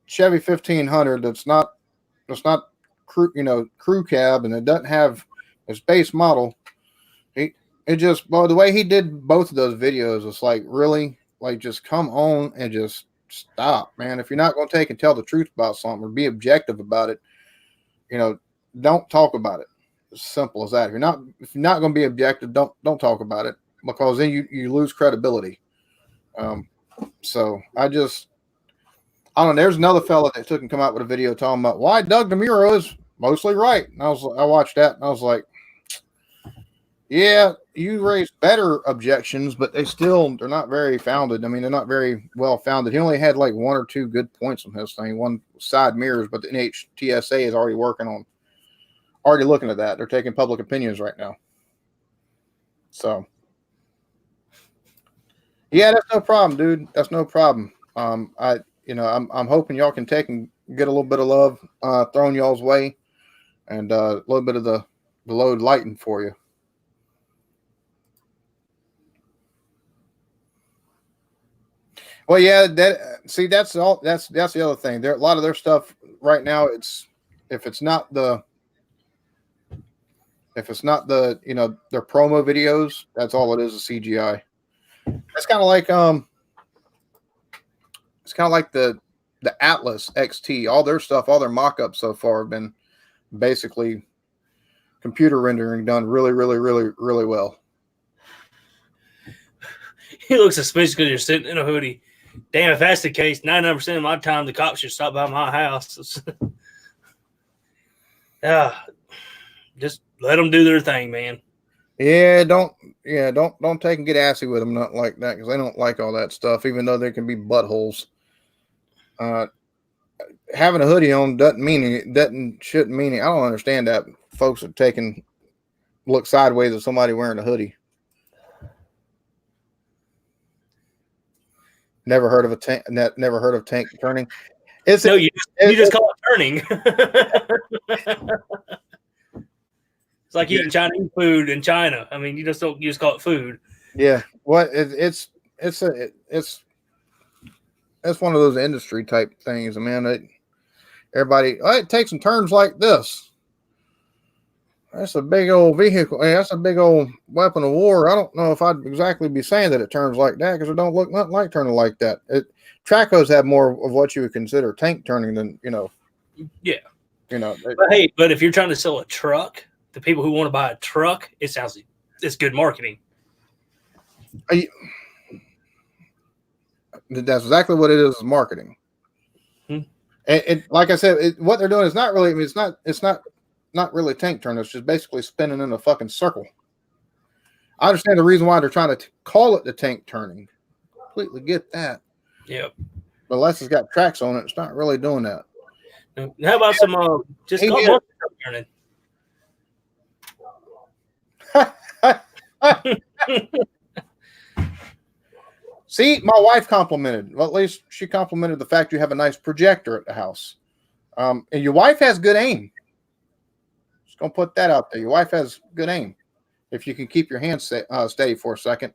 Chevy 1500 that's not crew cab, and it doesn't have its base model. The way he did both of those videos, it's like, really, like, just come on and just stop, man. If you're not going to take and tell the truth about something or be objective about it, don't talk about it. As simple as that. If you're not going to be objective, don't talk about it, because then you lose credibility. So I don't know. There's another fella that took and come out with a video talking about why Doug DeMuro is mostly right. And I watched that and I was like, yeah, you raised better objections, but they're not very founded. I mean, they're not very well founded. He only had like 1 or 2 good points on his thing. One, side mirrors, but the NHTSA is already looking at that. They're taking public opinions right now. So yeah, that's no problem, dude. That's no problem. I'm hoping y'all can take and get a little bit of love thrown y'all's way, and a little bit of the load lightened for you. Well, yeah, that's the other thing. There, a lot of their stuff right now, if it's not the their promo videos, that's all it is CGI. It's kind of like the Atlas XT. All their stuff, all their mock-ups so far have been basically computer rendering done really, really, really, really well. He looks suspicious because you're sitting in a hoodie. Damn, if that's the case, 99% of my time the cops should stop by my house. Just let them do their thing, man. Yeah, don't take and get assy with them, not like that, because they don't like all that stuff, even though there can be buttholes. Having a hoodie on shouldn't mean it. I don't understand that folks are look sideways at somebody wearing a hoodie. Never heard of tank turning. You just call it turning. It's like eating Chinese food in China. I mean, you just call it food. Yeah. What it's one of those industry type things, man. Everybody, it takes some turns like this. That's a big old vehicle. Hey, that's a big old weapon of war. I don't know if I'd exactly be saying that it turns like that, because it don't look nothing like turning like that. Tracos have more of what you would consider tank turning than, Yeah. But if you're trying to sell a truck, the people who want to buy a truck, it's good marketing. That's exactly what it is marketing. And like I said, what they're doing is not really. I mean, it's not not really tank turning. It's just basically spinning in a fucking circle. I understand the reason why they're trying to call it the tank turning. Completely get that. Yep. But unless it's got tracks on it, it's not really doing that. How about some just call monster truck turning? See, my wife complimented. Well, at least she complimented the fact you have a nice projector at the house. And your wife has good aim. Just gonna put that out there. Your wife has good aim. If you can keep your hands steady for a second.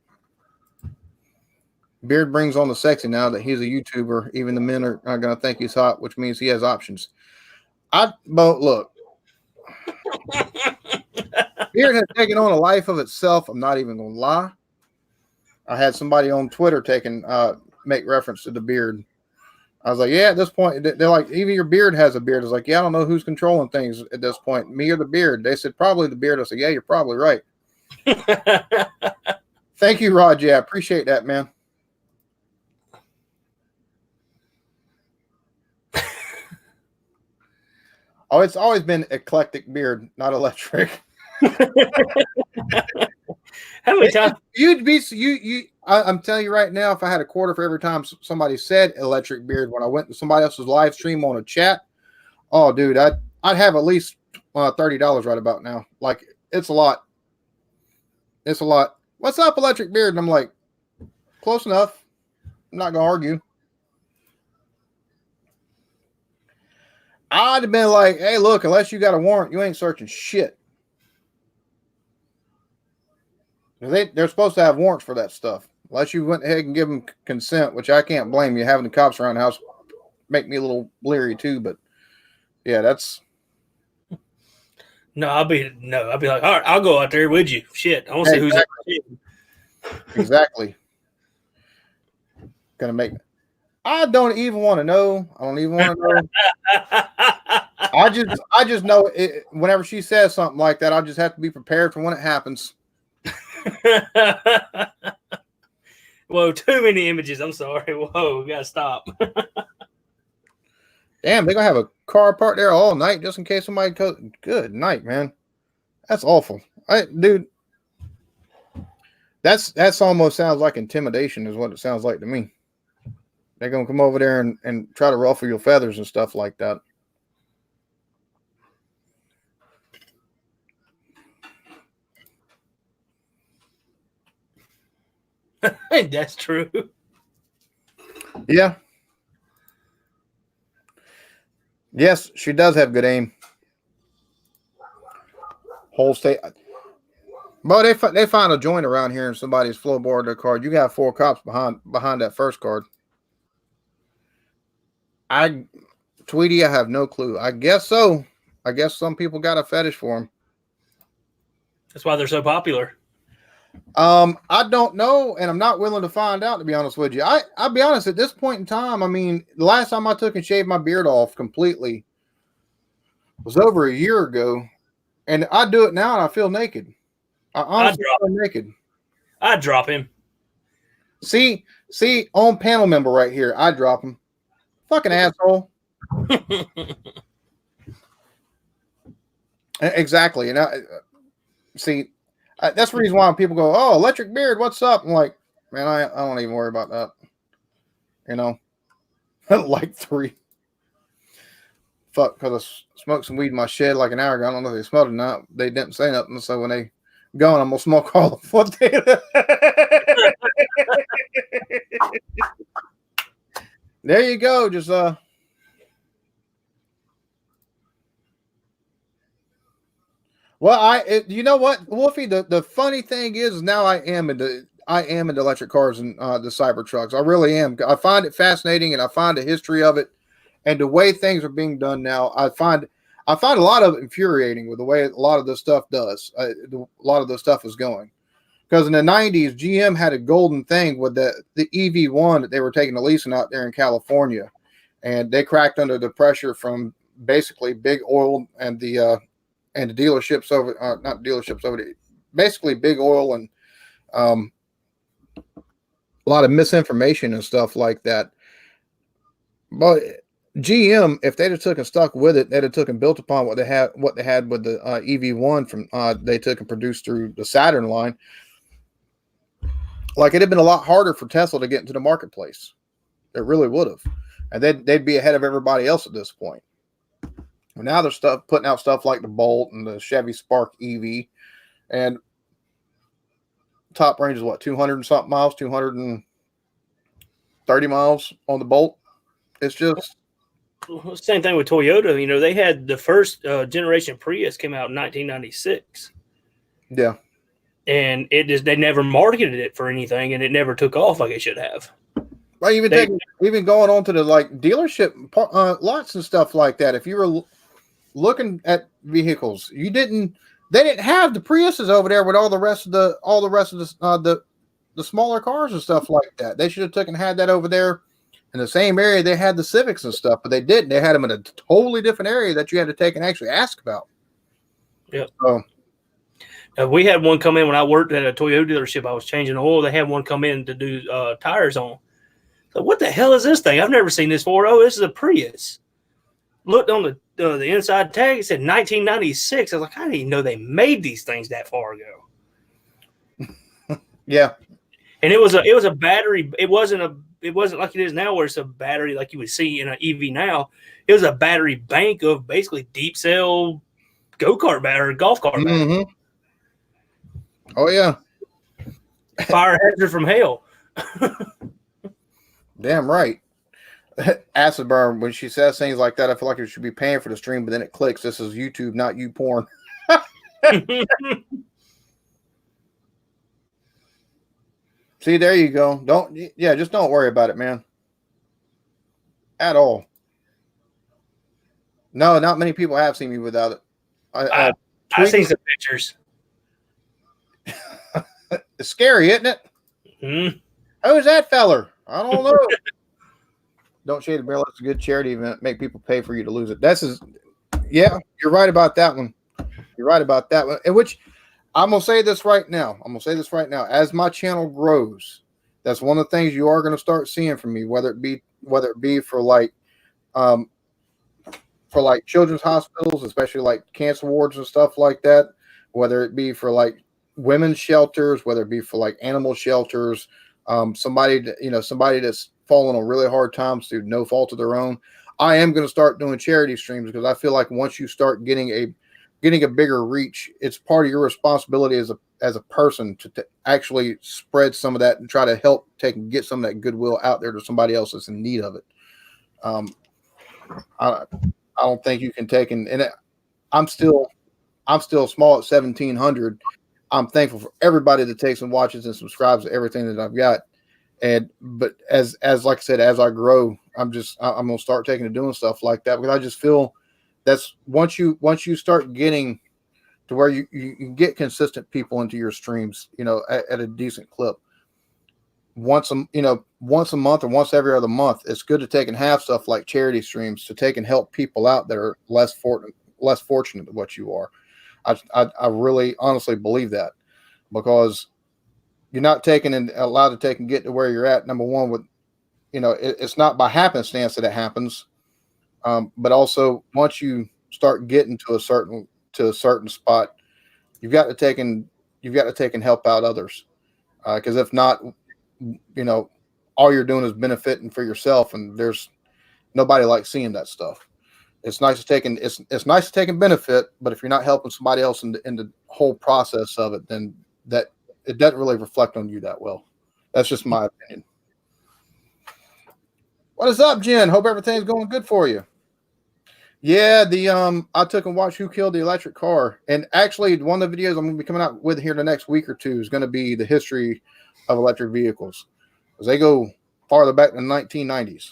Beard brings on the sexy now that he's a YouTuber. Even the men are gonna think he's hot, which means he has options. But look, Beard has taken on a life of itself. I'm not even gonna lie. I had somebody on Twitter make reference to the beard. I was like, yeah, at this point, they're like, even your beard has a beard. I was like, yeah, I don't know who's controlling things at this point, me or the beard. They said, probably the beard. I said, yeah, you're probably right. Thank you, Rod. Yeah, I appreciate that, man. Oh, it's always been eclectic beard, not electric. How many times? I'm telling you right now, if I had a quarter for every time somebody said electric beard when I went to somebody else's live stream on a chat, oh, dude, I'd have at least $30 right about now. Like, it's a lot. It's a lot. What's up, electric beard? And I'm like, close enough. I'm not gonna argue. I'd have been like, hey, look, unless you got a warrant, you ain't searching shit. They're supposed to have warrants for that stuff. Unless you went ahead and give them consent, which I can't blame you. Having the cops around the house make me a little leery too. But yeah, that's. No, I'll be like, all right, I'll go out there with you. Shit, I want to see who's at the Exactly. Gonna make. I don't even want to know. I don't even want to know. I just know it, whenever she says something like that, I just have to be prepared for when it happens. Whoa, too many images. I'm sorry. Whoa, we gotta stop. Damn, they're gonna have a car parked there all night just in case somebody goes. Good night, man. That's awful. Dude, that's almost sounds like intimidation, is what it sounds like to me. They're gonna come over there and try to ruffle your feathers and stuff like that. That's true. Yeah. Yes, she does have good aim. Whole state. But they find a joint around here and somebody's floorboard their card. You got 4 cops behind that first card. Tweety, I have no clue. I guess so. I guess some people got a fetish for them. That's why they're so popular. I don't know, and I'm not willing to find out, to be honest with you. I'll be honest, at this point in time, I mean, the last time I took and shaved my beard off completely was over a year ago, and I do it now and I feel naked. I honestly feel naked. I'd drop him. See, on panel member right here, I drop him. Fucking asshole. Exactly. And that's the reason why people go, oh, electric beard, what's up? I'm like, man, I don't even worry about that. You know, like 3. Fuck, because I smoked some weed in my shed like an hour ago. I don't know if they smelled it or not. They didn't say nothing. So when they gone, I'm going to smoke all of what they There you go. Just, well, you know what, Wolfie? The funny thing is now I am into electric cars and the cyber trucks. I really am. I find it fascinating, and I find the history of it and the way things are being done now. I find a lot of it infuriating with the way a lot of this stuff does. A lot of this stuff is going, because in the 90s, GM had a golden thing with the EV1 that they were taking a leasing out there in California, and they cracked under the pressure from basically big oil and the dealerships over, not dealerships over, basically big oil and a lot of misinformation and stuff like that. But GM, if they'd have took and stuck with it, they'd have took and built upon what they had with the EV1 from they took and produced through the Saturn line. Like, it'd have been a lot harder for Tesla to get into the marketplace. It really would have, and they'd be ahead of everybody else at this point. Well, now they're putting out stuff like the Bolt and the Chevy Spark EV, and top range is what, 200 and something miles, 230 miles on the Bolt. It's just same thing with Toyota. You know, they had the first generation Prius came out in 1996. Yeah. And they never marketed it for anything, and it never took off like it should have. Well, even going on to the like dealership lots and stuff like that. If you were looking at vehicles, they didn't have the Priuses over there with all the rest of the smaller cars and stuff like that. They should have taken and had that over there in the same area they had the Civics and stuff, but they didn't. They had them in a totally different area that you had to take and actually ask about. Yeah. So we had one come in when I worked at a Toyota dealership. I was changing oil. They had one come in to do tires on. So what the hell is this thing? I've never seen this before. Oh, this is a Prius. Looked on the inside tag. It said 1996. I was like, I didn't even know they made these things that far ago. Yeah. And it was a battery. It wasn't like it is now, where it's a battery like you would see in an EV now. It was a battery bank of basically deep cell go-kart battery, golf cart battery. Mm-hmm. Oh yeah. Fire hazard from hell. Damn right. Acid burn, when she says things like that, I feel like it should be paying for the stream, but then it clicks. This is YouTube, not you porn. See, there you go. Just don't worry about it, man. At all. No, not many people have seen me without it. I've seen some pictures. It's scary, isn't it? Mm-hmm. Who's that feller? I don't know. Don't shade the barrel. It's a good charity event. Make people pay for you to lose it. Yeah, you're right about that one. You're right about that one. In which I'm gonna say this right now. As my channel grows, that's one of the things you are gonna start seeing from me, whether it be for children's hospitals, especially like cancer wards and stuff like that, whether it be for like women's shelters, whether it be for like animal shelters, somebody that's fallen on really hard times through no fault of their own. I am going to start doing charity streams, because I feel like once you start getting a bigger reach, it's part of your responsibility as a person to actually spread some of that and try to help get some of that goodwill out there to somebody else that's in need of it. I don't think you can take I'm still small at 1,700. I'm thankful for everybody that takes and watches and subscribes to everything that I've got. But as like I said, as I grow, I'm gonna start taking and doing stuff like that, because I just feel that's once you start getting to where you get consistent people into your streams, at a decent clip. Once a month or once every other month, it's good to take and have stuff like charity streams to take and help people out that are less fortunate than what you are. I really honestly believe that, because you're not taken and allowed to take and get to where you're at. Number one, with it's not by happenstance that it happens, but also once you start getting to a certain spot, you've got to take and help out others, because if not, all you're doing is benefiting for yourself, and there's nobody likes seeing that stuff. It's nice to take and benefit, but if you're not helping somebody else in the whole process of it, then that it doesn't really reflect on you that well. That's just my opinion. What is up, Jen? Hope everything's going good for you. Yeah, I took and watched Who Killed the Electric Car, and actually one of the videos I'm going to be coming out with here the next week or two is going to be the history of electric vehicles, because they go farther back than the 1990s.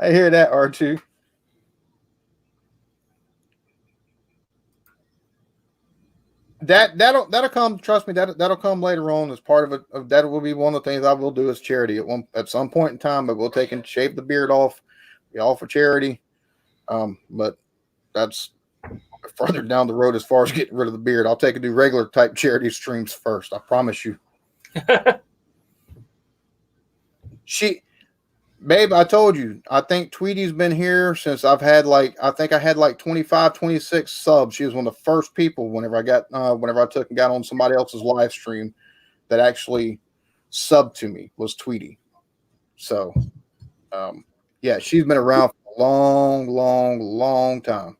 I hear that, R2. That'll come. Trust me, that'll come later on as part of it. That will be one of the things I will do as charity at some point in time. But we'll take and shave the beard off, be all for charity. But that's further down the road as far as getting rid of the beard. I'll take and do regular type charity streams first. I promise you. Babe, I told you, I think Tweety's been here since I had like 25, 26 subs. She was one of the first people whenever I took and got on somebody else's live stream that actually subbed to me was Tweety. So, yeah, she's been around for a long, long, long time.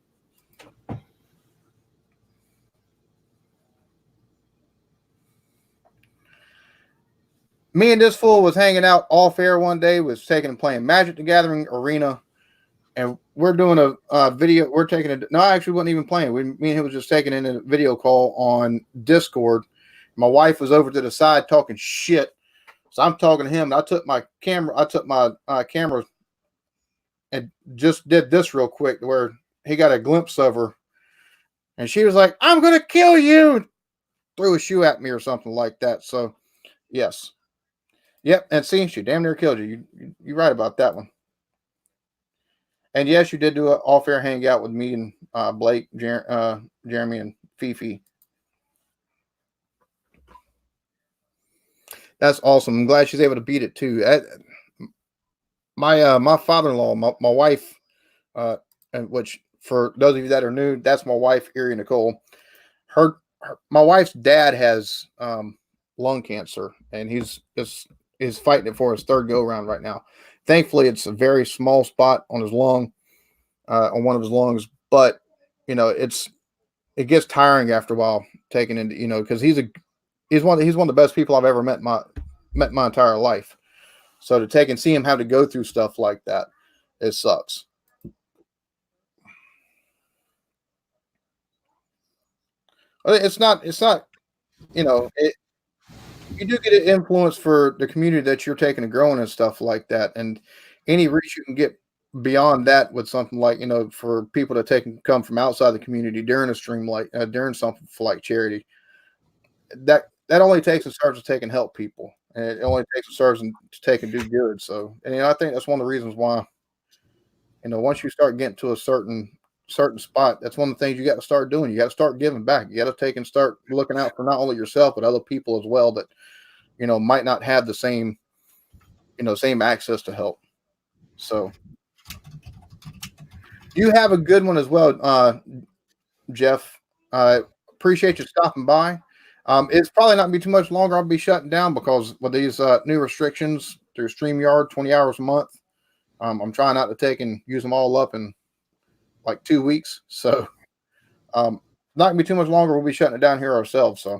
Me and this fool was hanging out off air one day, was taking and playing Magic the Gathering Arena, and we're doing a video. We're taking no, I actually wasn't even playing. Me and him was just taking in a video call on Discord. My wife was over to the side talking shit, so I'm talking to him. And I took my camera and just did this real quick, where he got a glimpse of her, and she was like, "I'm gonna kill you!" Threw a shoe at me or something like that. So, yes. Yep, and see, she damn near killed you. You're right about that one. And yes, you did do an off-air hangout with me and Blake, Jeremy, and Fifi. That's awesome. I'm glad she's able to beat it too. My father-in-law, my wife, and which for those of you that are new, that's my wife, Erie Nicole. My wife's dad has lung cancer, and he's fighting it for his third go round right now. Thankfully, it's a very small spot on his lung, on one of his lungs. But it gets tiring after a while taking into because he's one of the best people I've ever met my entire life. So to take and see him have to go through stuff like that, it sucks. It's not. You do get an influence for the community that you're taking and growing and stuff like that. And any reach you can get beyond that with something like, for people to come from outside the community during a stream, like during something like charity, that only takes and serves to take and help people. And it only takes and serves to take and do good. So, and I think that's one of the reasons why, once you start getting to a certain spot, that's one of the things you got to start doing. You got to start giving back. You got to take and start looking out for not only yourself, but other people as well that, might not have the same access to help. So you have a good one as well, Jeff. Appreciate you stopping by. It's probably not going to be too much longer. I'll be shutting down because with these new restrictions through StreamYard, 20 hours a month, I'm trying not to take and use them all up in like 2 weeks. So not going to be too much longer. We'll be shutting it down here ourselves. So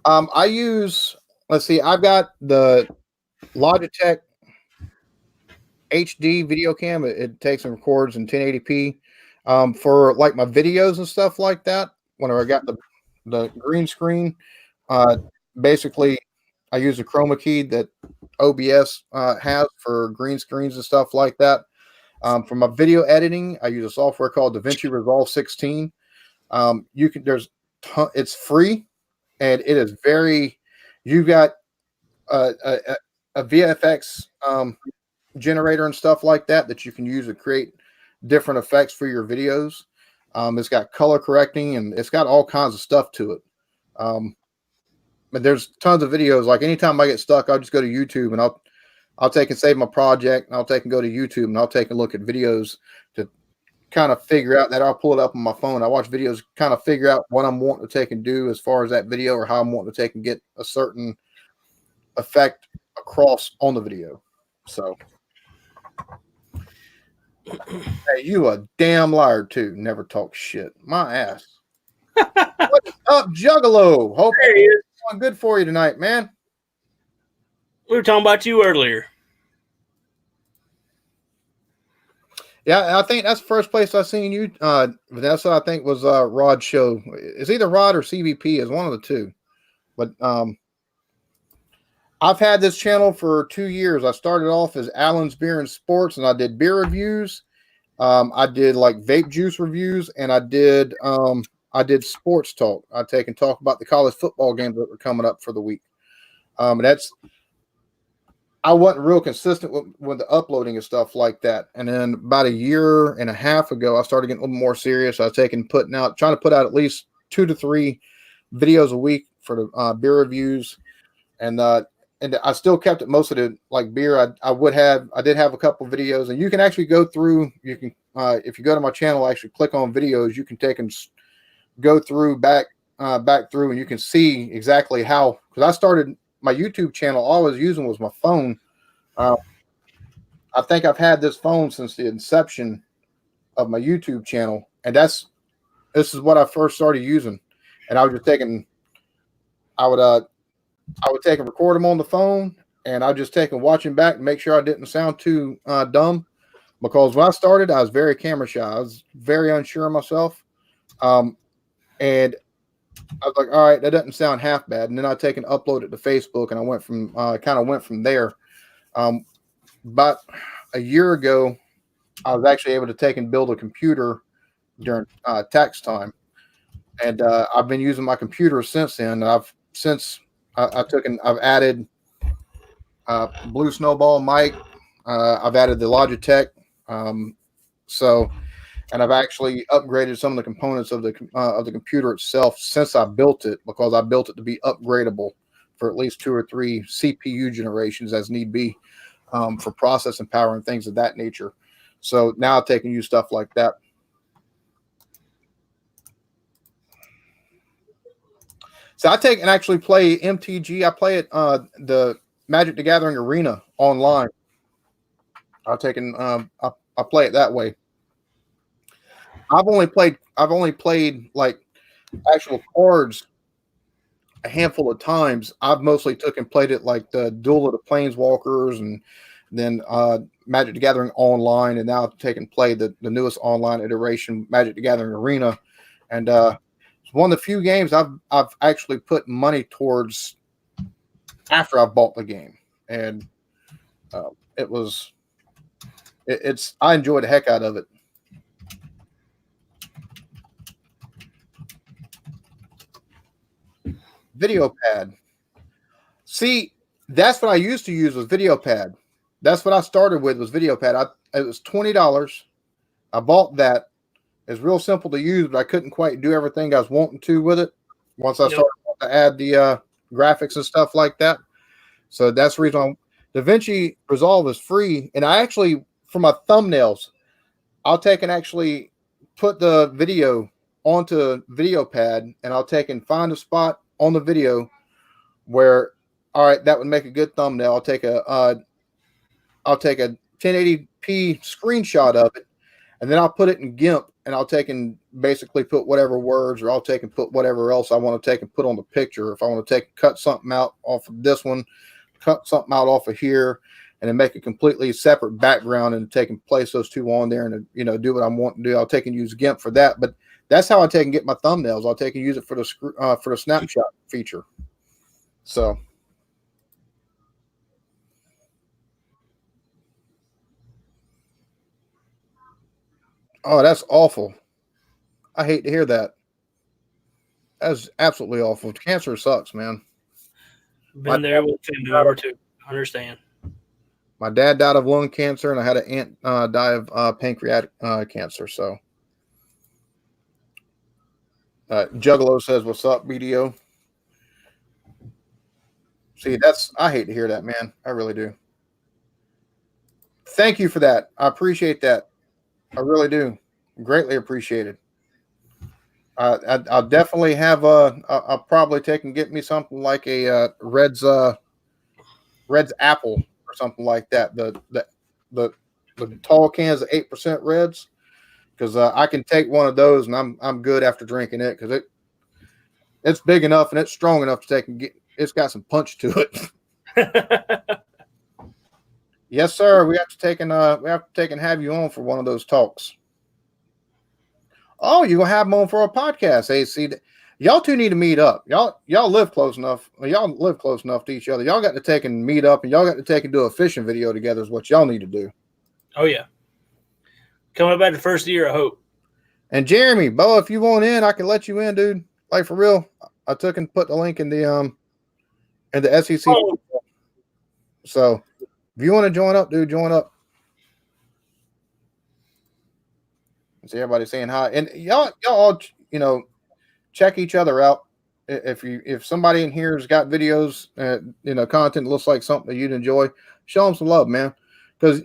I've got the Logitech HD video cam. It takes and records in 1080p. For like my videos and stuff like that, whenever I got the green screen, basically I use a chroma key that OBS has for green screens and stuff like that. For my video editing, I use a software called DaVinci Resolve 16. It's free, and it is you've got a VFX generator and stuff like that you can use to create different effects for your videos. It's got color correcting, and it's got all kinds of stuff to it. But there's tons of videos. Like anytime I get stuck, I'll just go to YouTube and I'll take and save my project, and I'll take and go to YouTube and I'll take a look at videos to kind of figure out that. I'll pull it up on my phone. I watch videos, kind of figure out what I'm wanting to take and do as far as that video, or how I'm wanting to take and get a certain effect across on the video. So, hey, you a damn liar too. Never talk shit. My ass. What's up, Juggalo? Hope it's going good for you tonight, man. We were talking about you earlier. Yeah, I think that's the first place I seen you. Vanessa, I think, was Rod's show. It's either Rod or CVP. Is one of the two. But I've had this channel for 2 years. I started off as Allen's Beer and Sports, and I did beer reviews. I did like vape juice reviews, and I did sports talk. I take and talk about the college football games that were coming up for the week. And I wasn't real consistent with the uploading and stuff like that. And then about a year and a half ago, I started getting a little more serious. I was trying to put out at least 2 to 3 videos a week for the beer reviews. And I still kept it most of the like beer. I did have a couple videos, and you can actually go through. You can if you go to my channel, actually click on videos. You can take and go through back through, and you can see exactly how. Because I started my YouTube channel, all I was using was my phone. I think I've had this phone since the inception of my YouTube channel, and this is what I first started using. And I was just taking. I would take and record them on the phone, and I'd just take and watch them back and make sure I didn't sound too dumb. Because when I started, I was very camera shy. I was very unsure of myself. And I was like, all right, that doesn't sound half bad. And then I take and upload it to Facebook, and I went from there. About a year ago, I was actually able to take and build a computer during tax time. And I've been using my computer since then. I've added Blue Snowball mic. I've added the Logitech. And I've actually upgraded some of the components of the computer itself since I built it, because I built it to be upgradable for at least 2 or 3 CPU generations as need be, for processing power and things of that nature. So now I'm taking you stuff like that. So I take and actually play MTG. I play it the Magic the Gathering Arena online. I play it that way. I've only played like actual cards a handful of times. I've mostly took and played it like the Duel of the Planeswalkers, and then Magic the Gathering Online, and now I've taken play the newest online iteration, Magic the Gathering Arena, and it's one of the few games I've actually put money towards after I've bought the game, and I enjoyed the heck out of it. Video pad. See, that's what I used to use was video pad. That's what I started with was video pad. It was $20. I bought that. It's real simple to use, but I couldn't quite do everything I was wanting to with it once I started to add the graphics and stuff like that. So that's the reason DaVinci Resolve is free. And I actually, for my thumbnails, I'll take and actually put the video onto video pad, and I'll take and find a spot on the video where, all right, that would make a good thumbnail. I'll take a 1080p screenshot of it, and then I'll put it in GIMP, and I'll take and basically put whatever words, or I'll take and put whatever else I want to take and put on the picture. If I want to cut something out off of this one, cut something out off of here, and then make a completely separate background, and take and place those two on there, and do what I want to do. I'll take and use GIMP for that. But that's how I take and get my thumbnails. I'll take and use it for the snapshot feature. So. Oh, that's awful. I hate to hear that. That's absolutely awful. Cancer sucks, man. Been there with family member too. Understand. My dad died of lung cancer, and I had an aunt die of pancreatic cancer. So, Juggalo says, "What's up, BDO?" See, I hate to hear that, man. I really do. Thank you for that. I appreciate that. I really do. Greatly appreciated. I'll definitely have I'll probably take and get me something like a Red's apple or something like that. The tall cans of 8% Reds, because I can take one of those and I'm good after drinking it, because it's big enough and it's strong enough to take and get. It's got some punch to it. Yes, sir. We have to take and have you on for one of those talks. Oh, you're gonna have them on for a podcast. Hey, see, y'all two need to meet up. Y'all live close enough. Y'all live close enough to each other. Y'all got to take and meet up, and y'all got to take and do a fishing video together. Is what y'all need to do. Oh yeah, coming back the first year, I hope. And Jeremy, Bo, if you want in, I can let you in, dude. Like for real. I took and put the link in the SEC. Oh. So If you want to join up, dude, join up. See everybody saying hi, and y'all all, you know, check each other out. If somebody in here has got videos, you know, content that looks like something that you'd enjoy, show them some love, man. Because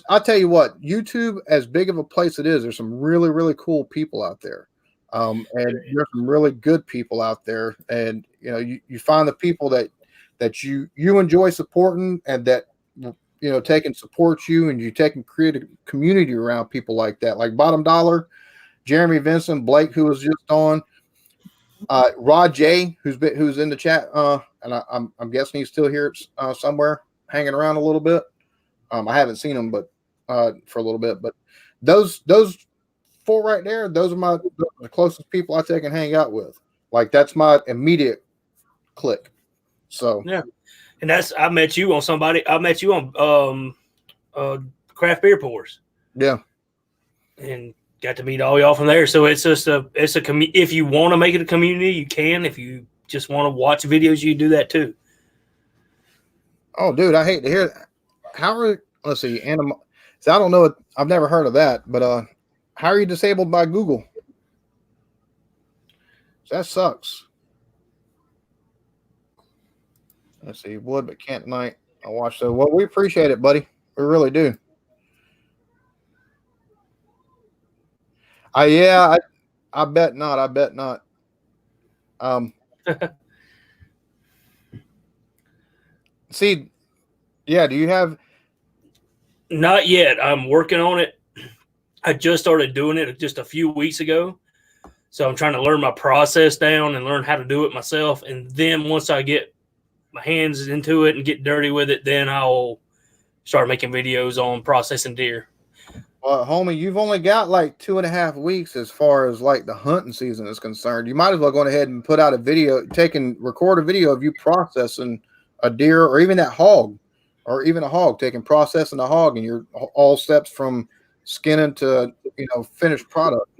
I'll tell you what, YouTube, as big of a place it is, there's some really, really cool people out there. And there's some really good people out there. And, you know, you find the people that you enjoy supporting, and that, you know, take and support you, and you take and create a community around people like that, like Bottom Dollar, Jeremy Vincent, Blake, who was just on, Rod J, who's in the chat, and I'm guessing he's still here somewhere, hanging around a little bit. I haven't seen him, but for a little bit. But those four right there, those are the closest people I take and hang out with. Like, that's my immediate clique. So yeah, and I met you on Craft Beer Pours. Yeah, and got to meet all y'all from there. So it's just if you want to make it a community, you can. If you just want to watch videos, you do that too. Oh, dude, I hate to hear that. Let's see, so I don't know. I've never heard of that, but how are you disabled by Google? That sucks. Let's see, would but can't tonight. I watched that. Well, we appreciate it, buddy. We really do. I bet not. I bet not. See, yeah. Do you have? Not yet. I'm working on it. I just started doing it just a few weeks ago. So I'm trying to learn my process down and learn how to do it myself. And then once I get my hands into it and get dirty with it, then I'll start making videos on processing deer. Well, homie, you've only got like 2.5 weeks as far as like the hunting season is concerned. You might as well go ahead and put out a video, record a video of you processing a deer, or even that hog, or even a hog, processing a hog, and you're all steps from skinning to, you know, finished product.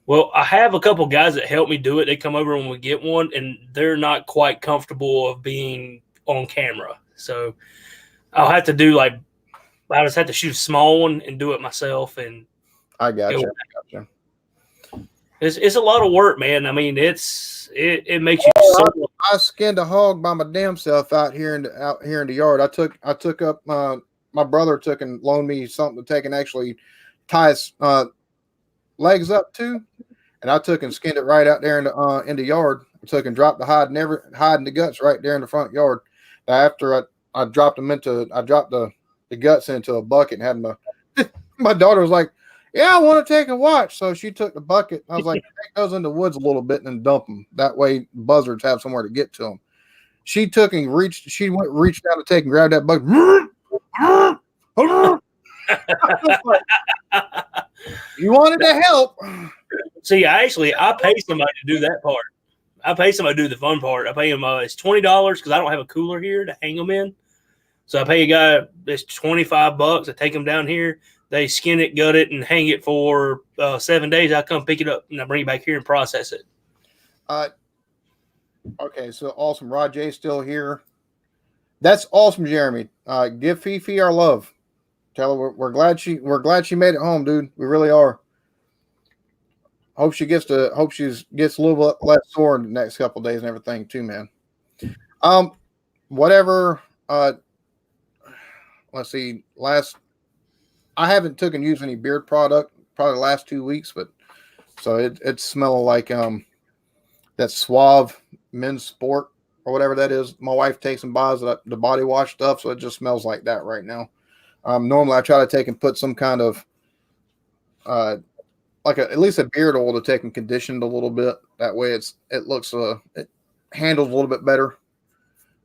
Well, I have a couple guys that help me do it. They come over when we get one, and they're not quite comfortable of being on camera. So I'll have to do I just have to shoot a small one and do it myself. And I gotcha. It's a lot of work, man. I mean, it makes you. I skinned a hog by my damn self out here in the yard. I took up my brother took and loaned me something to take and actually tie his legs up to, and I took and skinned it right out there in the yard. I took and dropped the hide and the guts right there in the front yard. After I dropped the guts into a bucket and had my daughter was like, "Yeah, I want to take a watch." So she took the bucket. I was like, "Take those in the woods a little bit and then dump them. That way buzzards have somewhere to get to them." She took and reached out to take and grab that bucket. You wanted to help. See, I pay somebody to do that part. I pay somebody to do the fun part. I pay him it's $20 because I don't have a cooler here to hang them in. So I pay a guy it's $25. I take them down here. They skin it, gut it, and hang it for 7 days. I come pick it up and I bring it back here and process it. Okay, so awesome. Rod J still here. That's awesome, Jeremy. Give Fifi our love. Tell her we're glad she made it home, dude. We really are. Hope she gets a little bit less sore in the next couple of days and everything too, man. Whatever. Let's see. I haven't took and used any beard product probably the last 2 weeks, but so it's smelling like that Suave Men's Sport or whatever that is. My wife takes and buys the body wash stuff, so it just smells like that right now. Normally I try to take and put some kind of at least a beard oil to take and condition it a little bit. That way it handles a little bit better.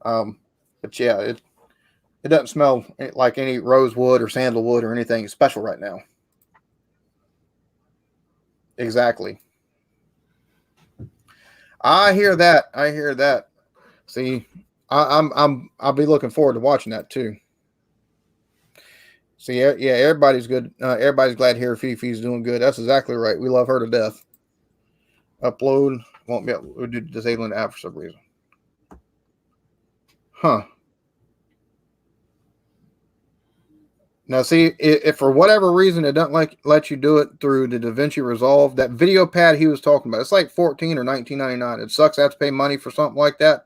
But yeah, it doesn't smell like any rosewood or sandalwood or anything special right now. Exactly. I hear that. See, I'll be looking forward to watching that too. See, yeah, everybody's good. Everybody's glad to hear Fifi's doing good. That's exactly right. We love her to death. Upload won't be able to do disabling the app for some reason. Huh. Now, see, if for whatever reason it doesn't let you do it through the DaVinci Resolve, that video pad he was talking about, it's like $14 or $19.99. It sucks. I have to pay money for something like that.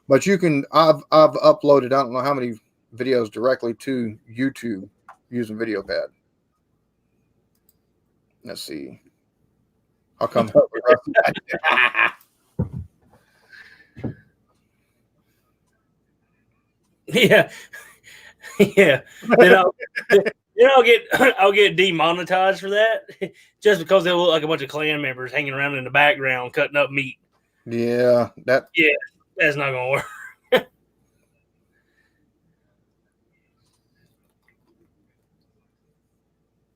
But you can. I've uploaded. I don't know how many videos directly to YouTube using video pad. Let's see. I'll come up with Yeah, yeah. Then I'll get demonetized for that just because they look like a bunch of clan members hanging around in the background cutting up meat. Yeah, that's not gonna work.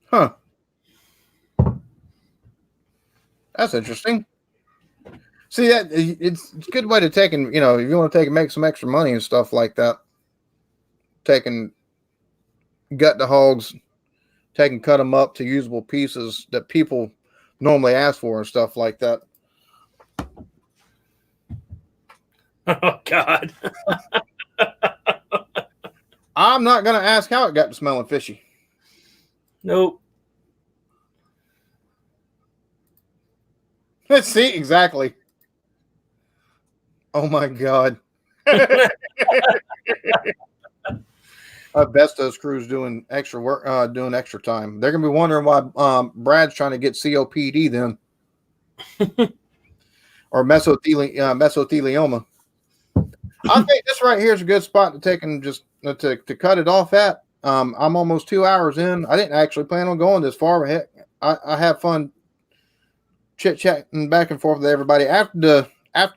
Huh. That's interesting. See, that it's a good way to take and, if you want to take and make some extra money and stuff like that, taking gut the hogs, cut them up to usable pieces that people normally ask for and stuff like that. Oh God. I'm not gonna ask how it got to smelling fishy. Nope. Let's see exactly. Oh my God. Besto's crew's doing extra work, doing extra time. They're gonna be wondering why Brad's trying to get COPD then, or mesothelioma. I think this right here is a good spot to take and just to cut it off at. I'm almost 2 hours in. I didn't actually plan on going this far, but heck, I have fun chit-chatting back and forth with everybody. After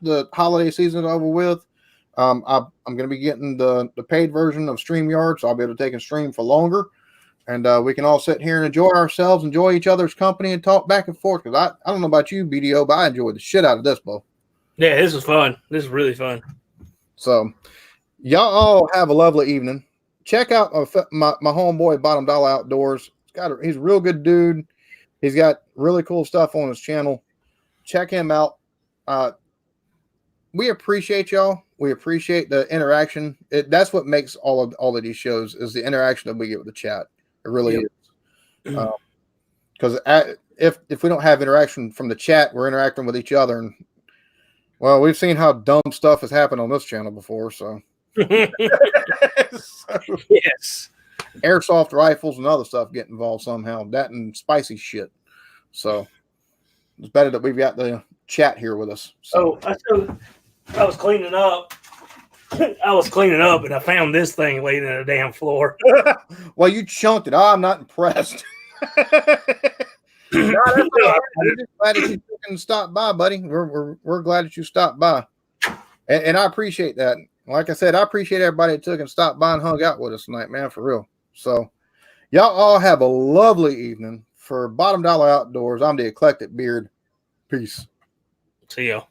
the holiday season is over with, I'm going to be getting the paid version of StreamYard, so I'll be able to take and stream for longer, and we can all sit here and enjoy ourselves, enjoy each other's company, and talk back and forth. Because I don't know about you, BDO, but I enjoyed the shit out of this, Bo. Yeah, this was fun. This is really fun. So, y'all all have a lovely evening. Check out my homeboy Bottom Dollar Outdoors. He's a real good dude. He's got really cool stuff on his channel. Check him out. We appreciate y'all. We appreciate the interaction. That's what makes all of these shows is the interaction that we get with the chat. It really is. Because if we don't have interaction from the chat, we're interacting with each other, and well, we've seen how dumb stuff has happened on this channel before. So, yes, airsoft rifles and other stuff get involved somehow. That and spicy shit. So it's better that we've got the chat here with us. So I was cleaning up. And I found this thing laying on the damn floor. Well, you chunked it. I'm not impressed. No, we're just glad that you can stop by, buddy. We're glad that you stopped by, and I appreciate that. Like I said, I appreciate everybody that took and stopped by and hung out with us tonight, man, for real. So, y'all all have a lovely evening. For Bottom Dollar Outdoors, I'm the Eclectic Beard. Peace. See ya.